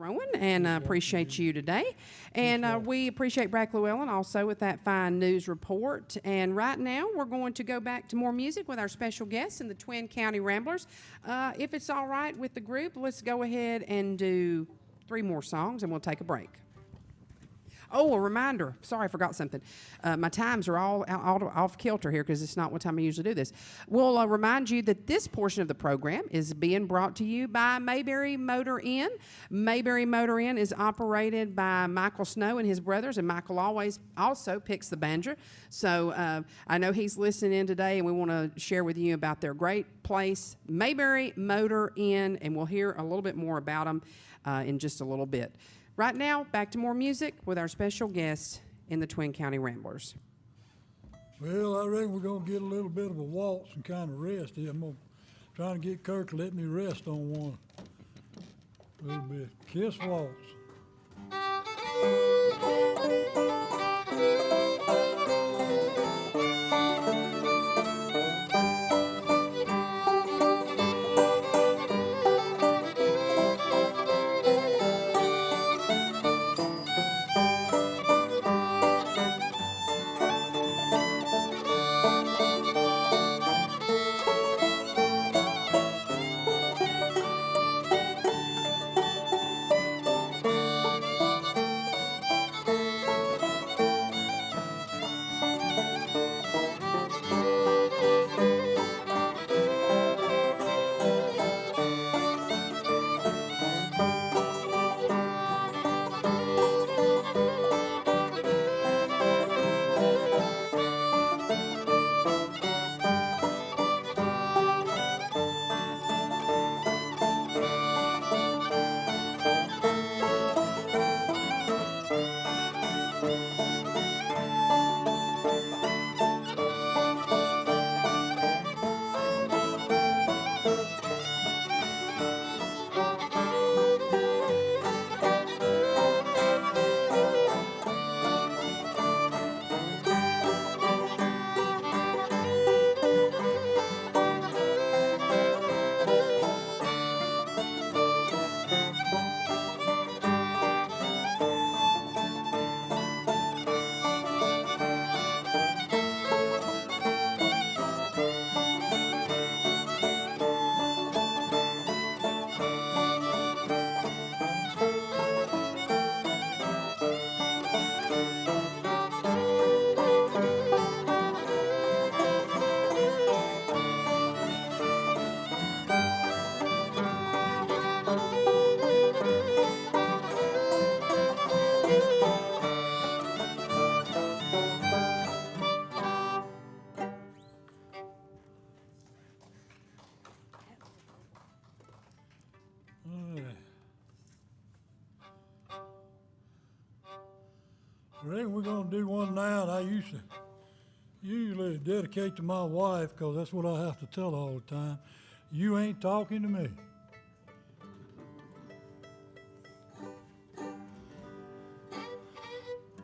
Rowan, and appreciate you today. And we appreciate Brad Llewellyn also with that fine news report. And right now, we're going to go back to more music with our special guests in the Twin County Ramblers. If it's all right with the group, let's go ahead and do 3 more songs, and we'll take a break. Oh, a reminder. Sorry, I forgot something. My times are all off kilter here because it's not what time I usually do this. We'll remind you that this portion of the program is being brought to you by Mayberry Motor Inn. Mayberry Motor Inn is operated by Michael Snow and his brothers, and Michael always also picks the banjo. So I know he's listening in today, and we want to share with you about their great place, Mayberry Motor Inn, and we'll hear a little bit more about them in just a little bit. Right now, back to more music with our special guest in the Twin County Ramblers. Well, I reckon we're going to get a little bit of a waltz and kind of rest here. I'm trying to get Kirk to let me rest on one. A little bit. Kiss waltz. I reckon we're going to do one now that I usually dedicate to my wife because that's what I have to tell her all the time. You ain't talking to me.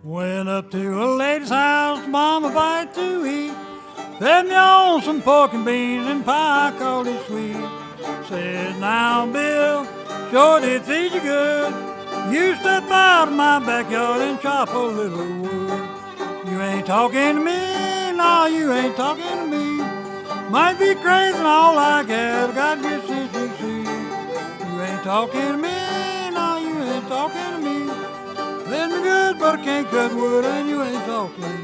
Went up to a lady's house, mama bite to eat. Fed me on some pork and beans and pie, I called it sweet. Said, now, Bill, sure did feed you good. You step out of my backyard and chop a little wood. You ain't talking to me, no, you ain't talking to me. Might be crazy and all like that, I got good sense to see. You ain't talking to me, no, you ain't talking to me. Fed me good, but I can't cut wood, and you ain't talking to me.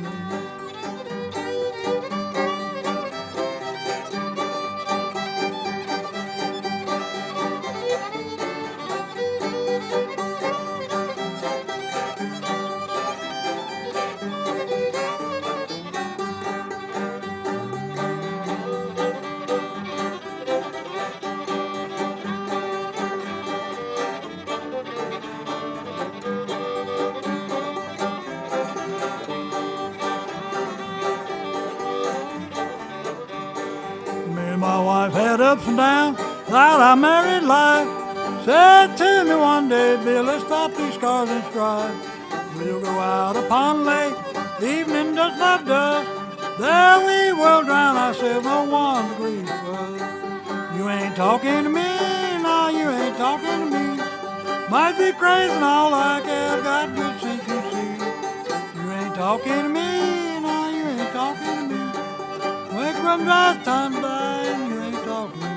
Ups and downs, thought I married life. Said to me one day, Bill, let's stop these cars and strive. We'll go out upon the lake, evening just like dusk. There we will drown ourselves on 1 degree further. You ain't talking to me, no, you ain't talking to me. Might be crazy and all like that, got good sense you see. You ain't talking to me, no, you ain't talking to me. Wake up and drive time by and you ain't talking to me.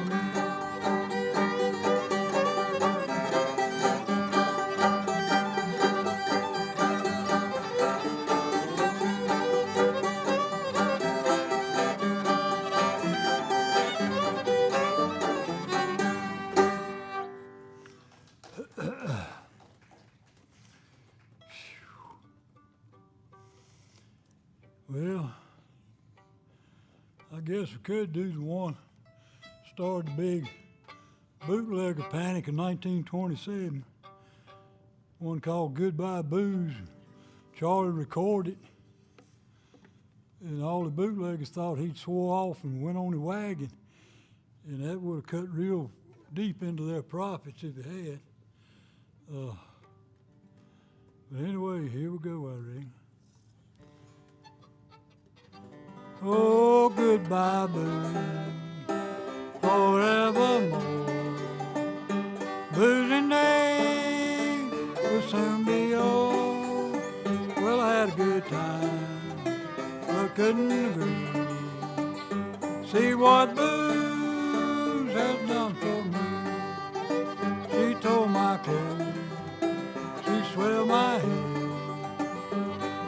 Well, I guess we could do the one started the big bootlegger panic in 1927. One called Goodbye Booze. Charlie recorded it, and all the bootleggers thought he'd swore off and went on the wagon, and that would have cut real deep into their profits if it had. But anyway, here we go, I reckon. Oh, goodbye, booze, forevermore. Boozing days will soon be over. Well, I had a good time, but couldn't agree. See what booze has done for me. She tore my clothes, she swelled my head.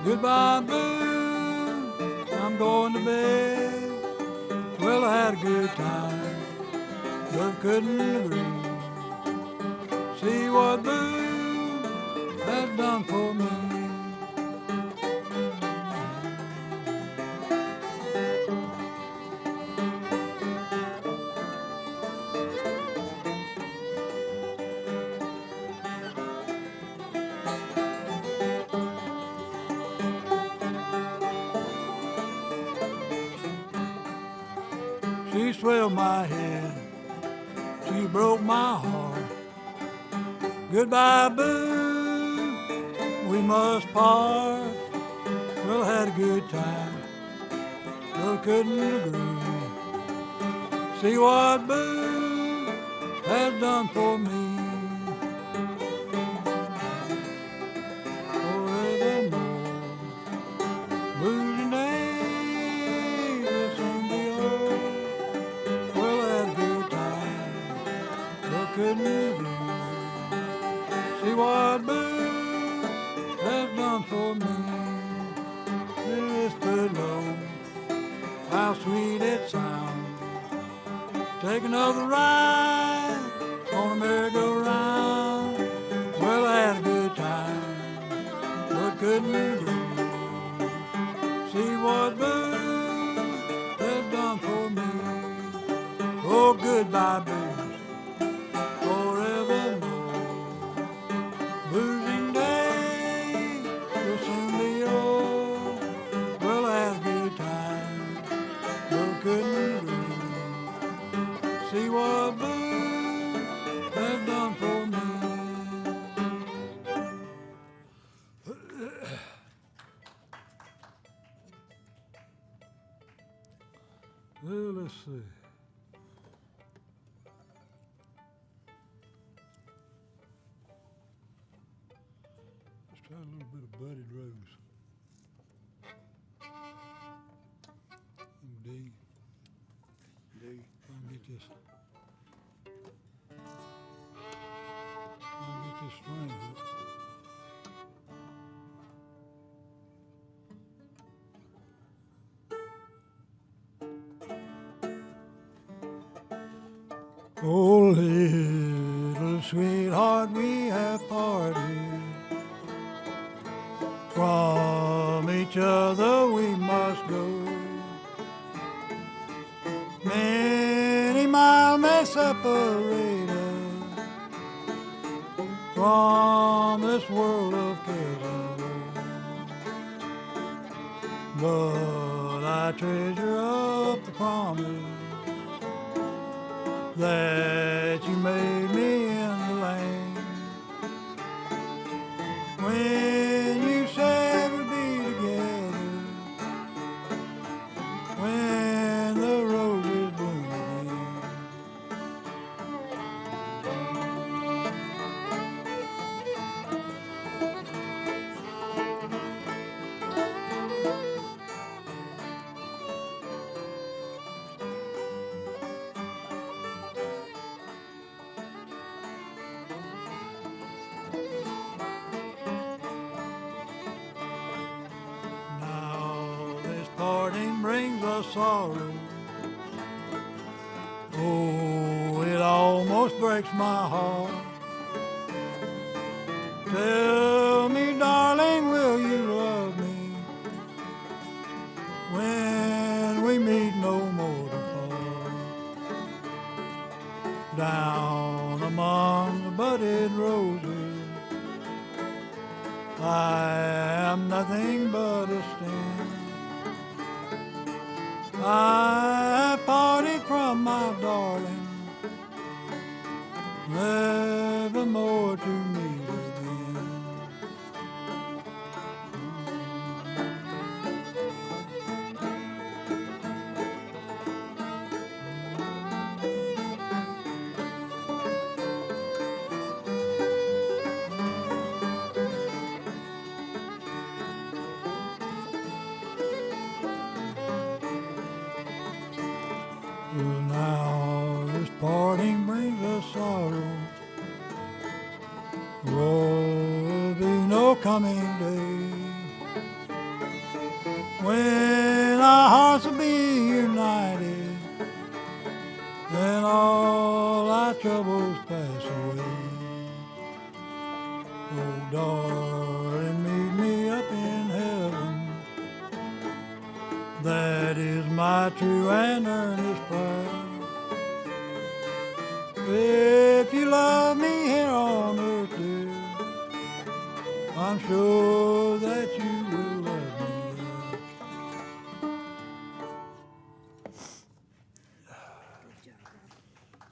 Goodbye, booze, I'm going to bed. Well, I had a good time, but couldn't agree. See what booze has done for me. She swelled my head, she broke my heart. Goodbye, boo, we must part. Well, I had a good time, but couldn't agree. See what boo has done for me. Forevermore, boozing days will soon be over. Well, I had a good time, but couldn't agree. See what boo has done for me. Whispered low, how sweet it sounds. Take another ride on a merry-go-round. Well, I had a good time, but couldn't agree. See what boo has done for me. Oh, goodbye, booze, forevermore. Boozing days will soon be over. Well, I had a good time, but couldn't agree. See what booze has done for me. Well, let's see. Let's try a little bit of Buddy Rose. D. If I can get this. I'll get this string hook. Oh, little sweetheart, we have parted. From each other we must go. Many miles may separate us from this world of cares and woe. But I treasure up the promise that you made me in the land. When you said we'd be together, when the roses bloom again. brings us sorrow. Oh, it almost breaks my heart. Tell me, darling, will you love me when we meet no more to part? Down among the budded roses, I am nothing but a stem. I parted from my darling, never more to meet again. Well, now this parting brings us sorrow. Will be no coming day when our hearts will be united and all our troubles pass away. Oh, darling, meet me up in heaven. That is my true and earnest prayer. If you love me here on earth, dear, I'm sure that you will love me there.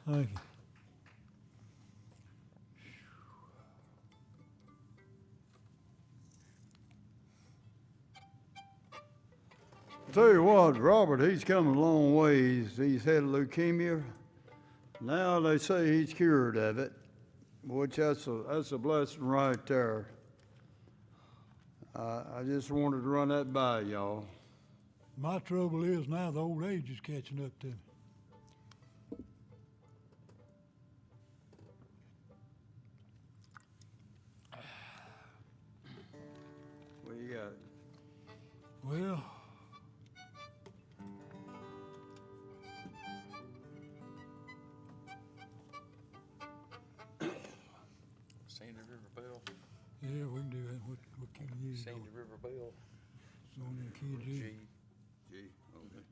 Thank you. Tell you what, Robert, he's come a long ways. He's had leukemia. Now they say he's cured of it, which that's a blessing right there. I just wanted to run that by y'all. My trouble is now the old age is catching up to me. What you got? Well, Sandy River Bell. yeah, we can do that. What can you use? Sandy River Bell. On your key G. G. Okay.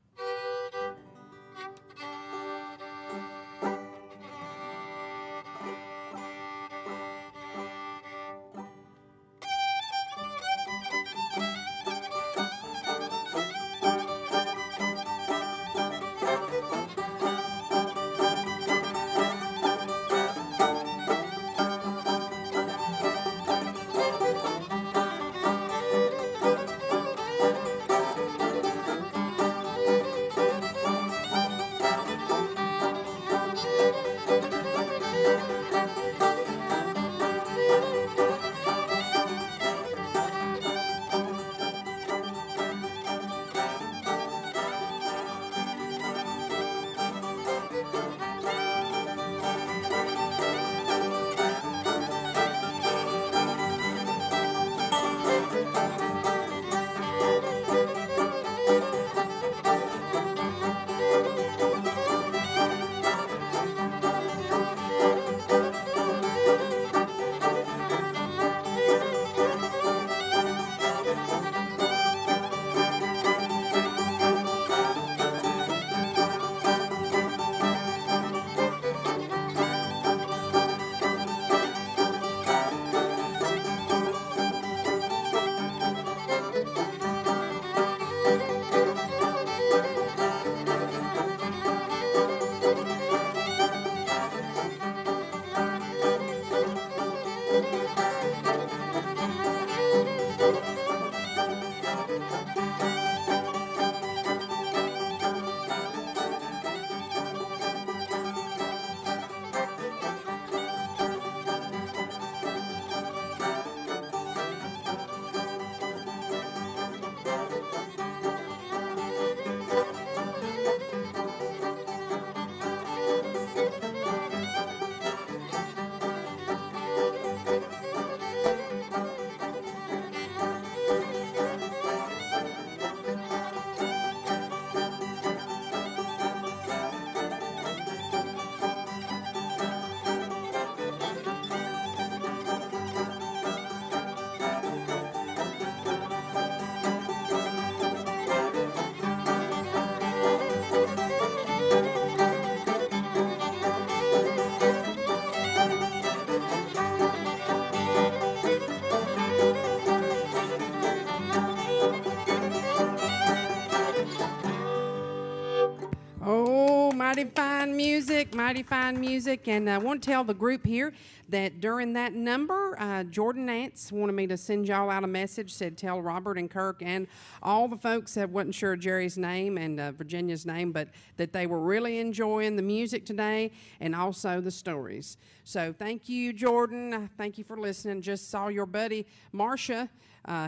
Mighty fine music, mighty fine music. And I want to tell the group here that during that number, Jordan Nance wanted me to send y'all out a message, said tell Robert and Kirk and all the folks that wasn't sure Jerry's name and Virginia's name, but that they were really enjoying the music today and also the stories. So thank you, Jordan. Thank you for listening. Just saw your buddy Marcia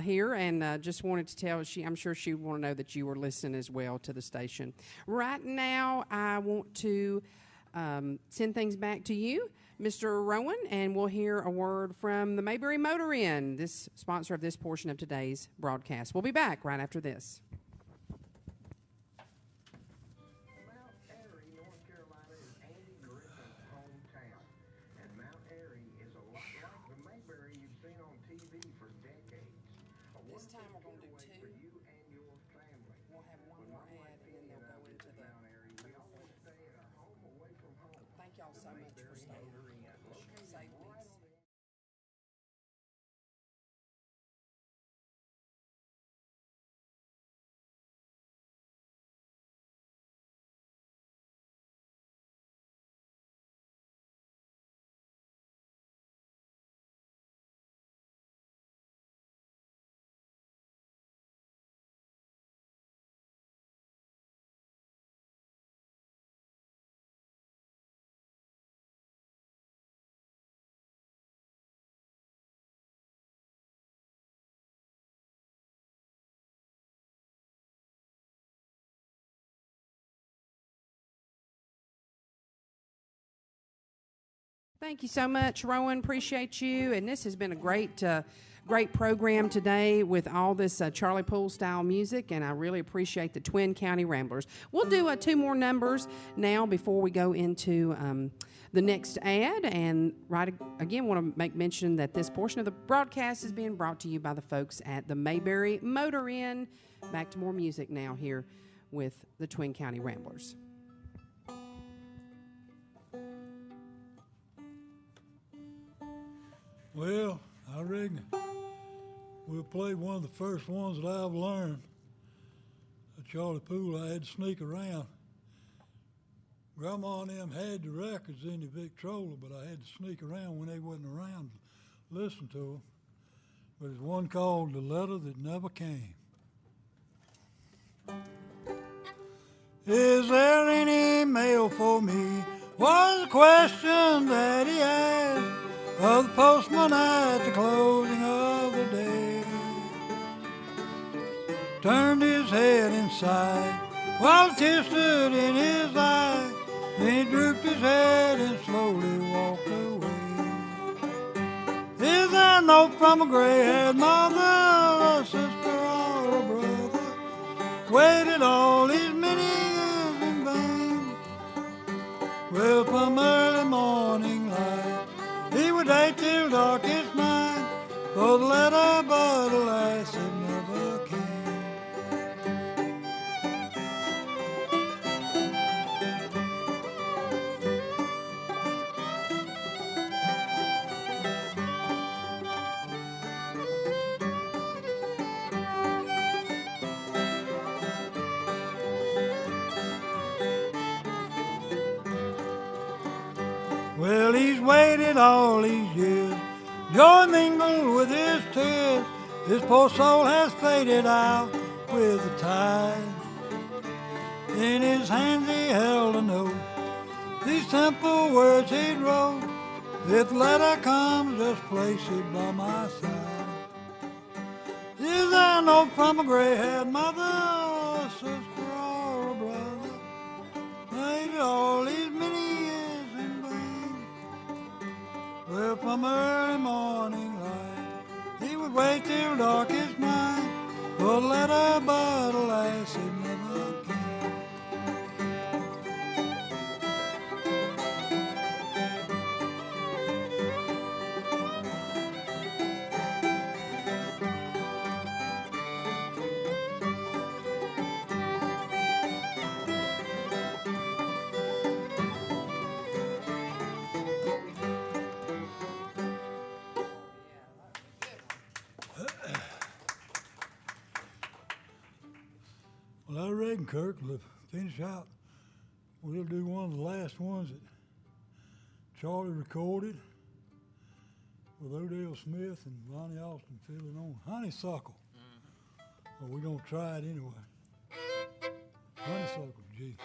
here, and just wanted to tell I'm sure she would want to know that you were listening as well to the station. Right now, I want to send things back to you, Mr. Rowan, and we'll hear a word from the Mayberry Motor Inn, this sponsor of this portion of today's broadcast. We'll be back right after this. Mount Airy, North Carolina is Andy Griffin's hometown. And Mount Airy is a lot like the Mayberry you've seen on TV for decades. This time we're going to do Getaway two. for you and your family. We'll have one When more my ad, wife and then Penny they'll and I go into visit the Mount Airy, we always stay at a home away from home. Thank y'all so much for staying. Save these. Thank you so much, Rowan. Appreciate you. And this has been a great program today with all this Charlie Poole style music, and I really appreciate the Twin County Ramblers. We'll do two more numbers now before we go into the next ad. And again, want to make mention that this portion of the broadcast is being brought to you by the folks at the Mayberry Motor Inn. Back to more music now here with the Twin County Ramblers. Well, I reckon we'll play one of the first ones that I've learned. Charlie Poole, I had to sneak around. Grandma and them had the records in the Victrola, but I had to sneak around when they wasn't around to listen to them. But it's one called The Letter That Never Came. Is there any mail for me? Was the question that he asked of the postman at the closing of the day. Turned his head inside while a tear stood in his eye. Then he drooped his head and slowly walked away. Is there a note from a gray-haired mother, a sister, or a brother? Waited all these many years in vain. Well, from early morning light he would wait till darkest night for the letter, but alas, it never came. Well, he's waited all these years, joy mingled with his tears. His poor soul has faded out with the tide. In his hands he held a note, these simple words he wrote: if the letter comes, just place it by my side. Is there a note from a gray-haired mother, or a sister, or a brother? Waited all these many years in vain. Well, from early morning light he would wait till darkest night for the letter, but alas, it never came. Well, I reckon, Kirk, we'll finish out We'll do one of the last ones that Charlie recorded with Odell Smith and Lonnie Austin filling on. Honeysuckle. Well, we're going to try it anyway. Honeysuckle, G.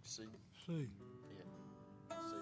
C. C. Yeah. C.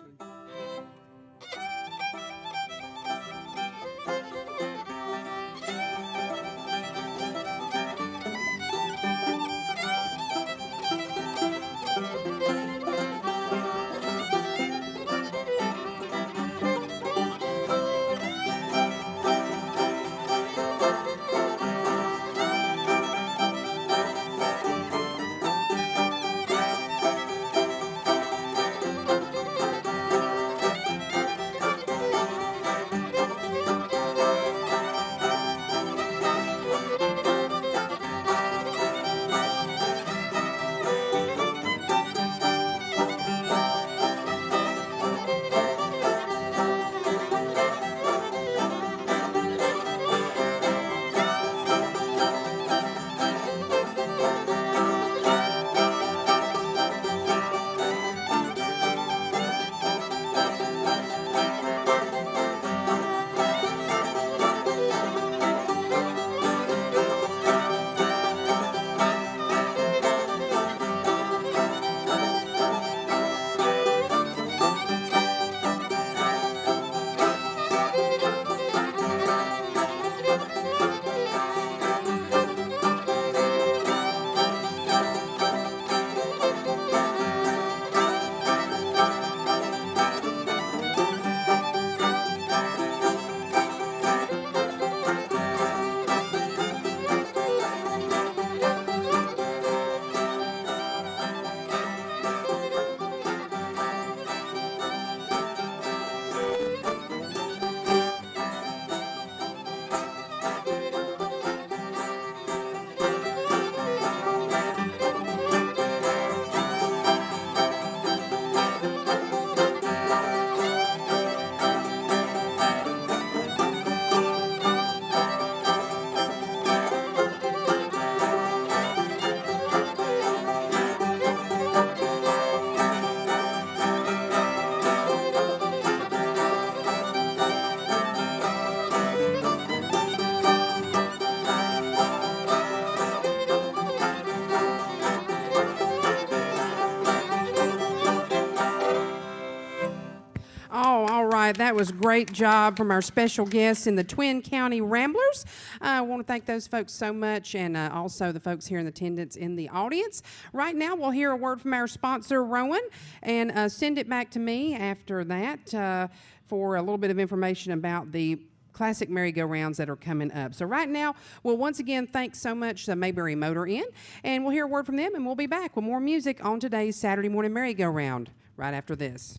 Oh, all right. That was a great job from our special guests in the Twin County Ramblers. I want to thank those folks so much, and also the folks here in attendance in the audience. Right now, we'll hear a word from our sponsor, Rowan, and send it back to me after that for a little bit of information about the classic merry-go-rounds that are coming up. So right now, we'll once again thank so much the Mayberry Motor Inn, and we'll hear a word from them, and we'll be back with more music on today's Saturday morning merry-go-round right after this.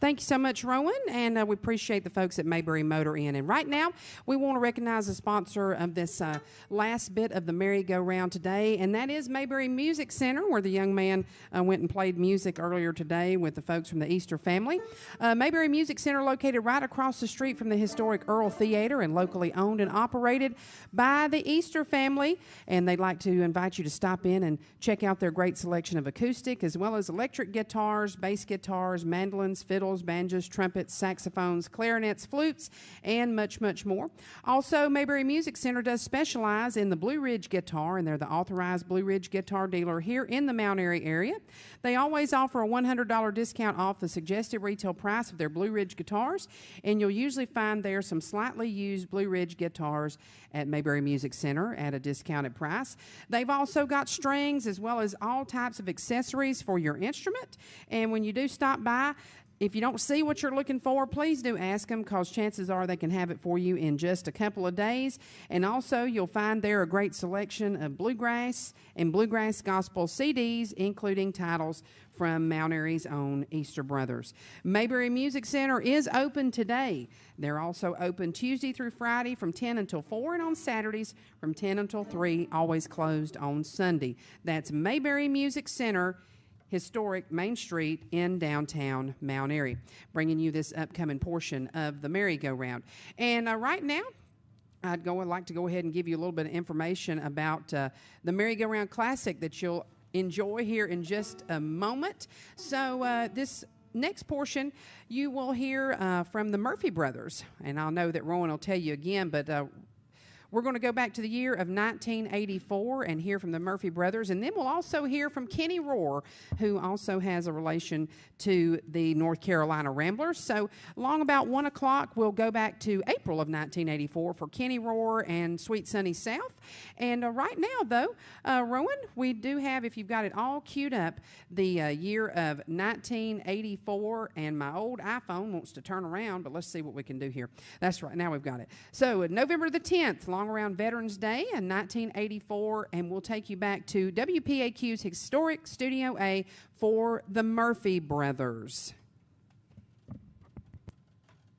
Thank you so much, Rowan, and we appreciate the folks at Mayberry Motor Inn. And right now, we want to recognize the sponsor of this last bit of the merry-go-round today, and that is Mayberry Music Center, where the young man went and played music earlier today with the folks from the Easter family. Mayberry Music Center, located right across the street from the historic Earl Theater and locally owned and operated by the Easter family, and they'd like to invite you to stop in and check out their great selection of acoustic as well as electric guitars, bass guitars, mandolins, fiddles, viols, banjos, trumpets, saxophones, clarinets, flutes, and much, much more. Also, Mayberry Music Center does specialize in the Blue Ridge guitar, and they're the authorized Blue Ridge guitar dealer here in the Mount Airy area. They always offer a $100 discount off the suggested retail price of their Blue Ridge guitars, and you'll usually find there some slightly used Blue Ridge guitars at Mayberry Music Center at a discounted price. They've also got strings as well as all types of accessories for your instrument, and when you do stop by, if you don't see what you're looking for, please do ask them, because chances are they can have it for you in just a couple of days. And also, you'll find there a great selection of bluegrass and bluegrass gospel CDs, including titles from Mount Airy's own Easter Brothers. Mayberry Music Center is open today. They're also open Tuesday through Friday from 10 until 4, and on Saturdays from 10 until 3, always closed on Sunday. That's Mayberry Music Center, historic Main Street in downtown Mount Airy, bringing you this upcoming portion of the merry-go-round. And right now, I'd like to go ahead and give you a little bit of information about the Merry-Go-Round Classic that you'll enjoy here in just a moment. So this next portion, you will hear from the Murphy Brothers, and I'll know that Rowan will tell you again, but we're going to go back to the year of 1984 and hear from the Murphy Brothers, and then we'll also hear from Kenny Rohr, who also has a relation to the North Carolina Ramblers. So along about 1 o'clock, we'll go back to April of 1984 for Kenny Rohr and Sweet Sunny South. And right now, though, Rowan, we do have, if you've got it all queued up, the year of 1984, and my old iPhone wants to turn around, but let's see what we can do here. That's right, now we've got it. So November the 10th, long around Veterans Day in 1984, and we'll take you back to WPAQ's historic Studio A for the Murphy Brothers.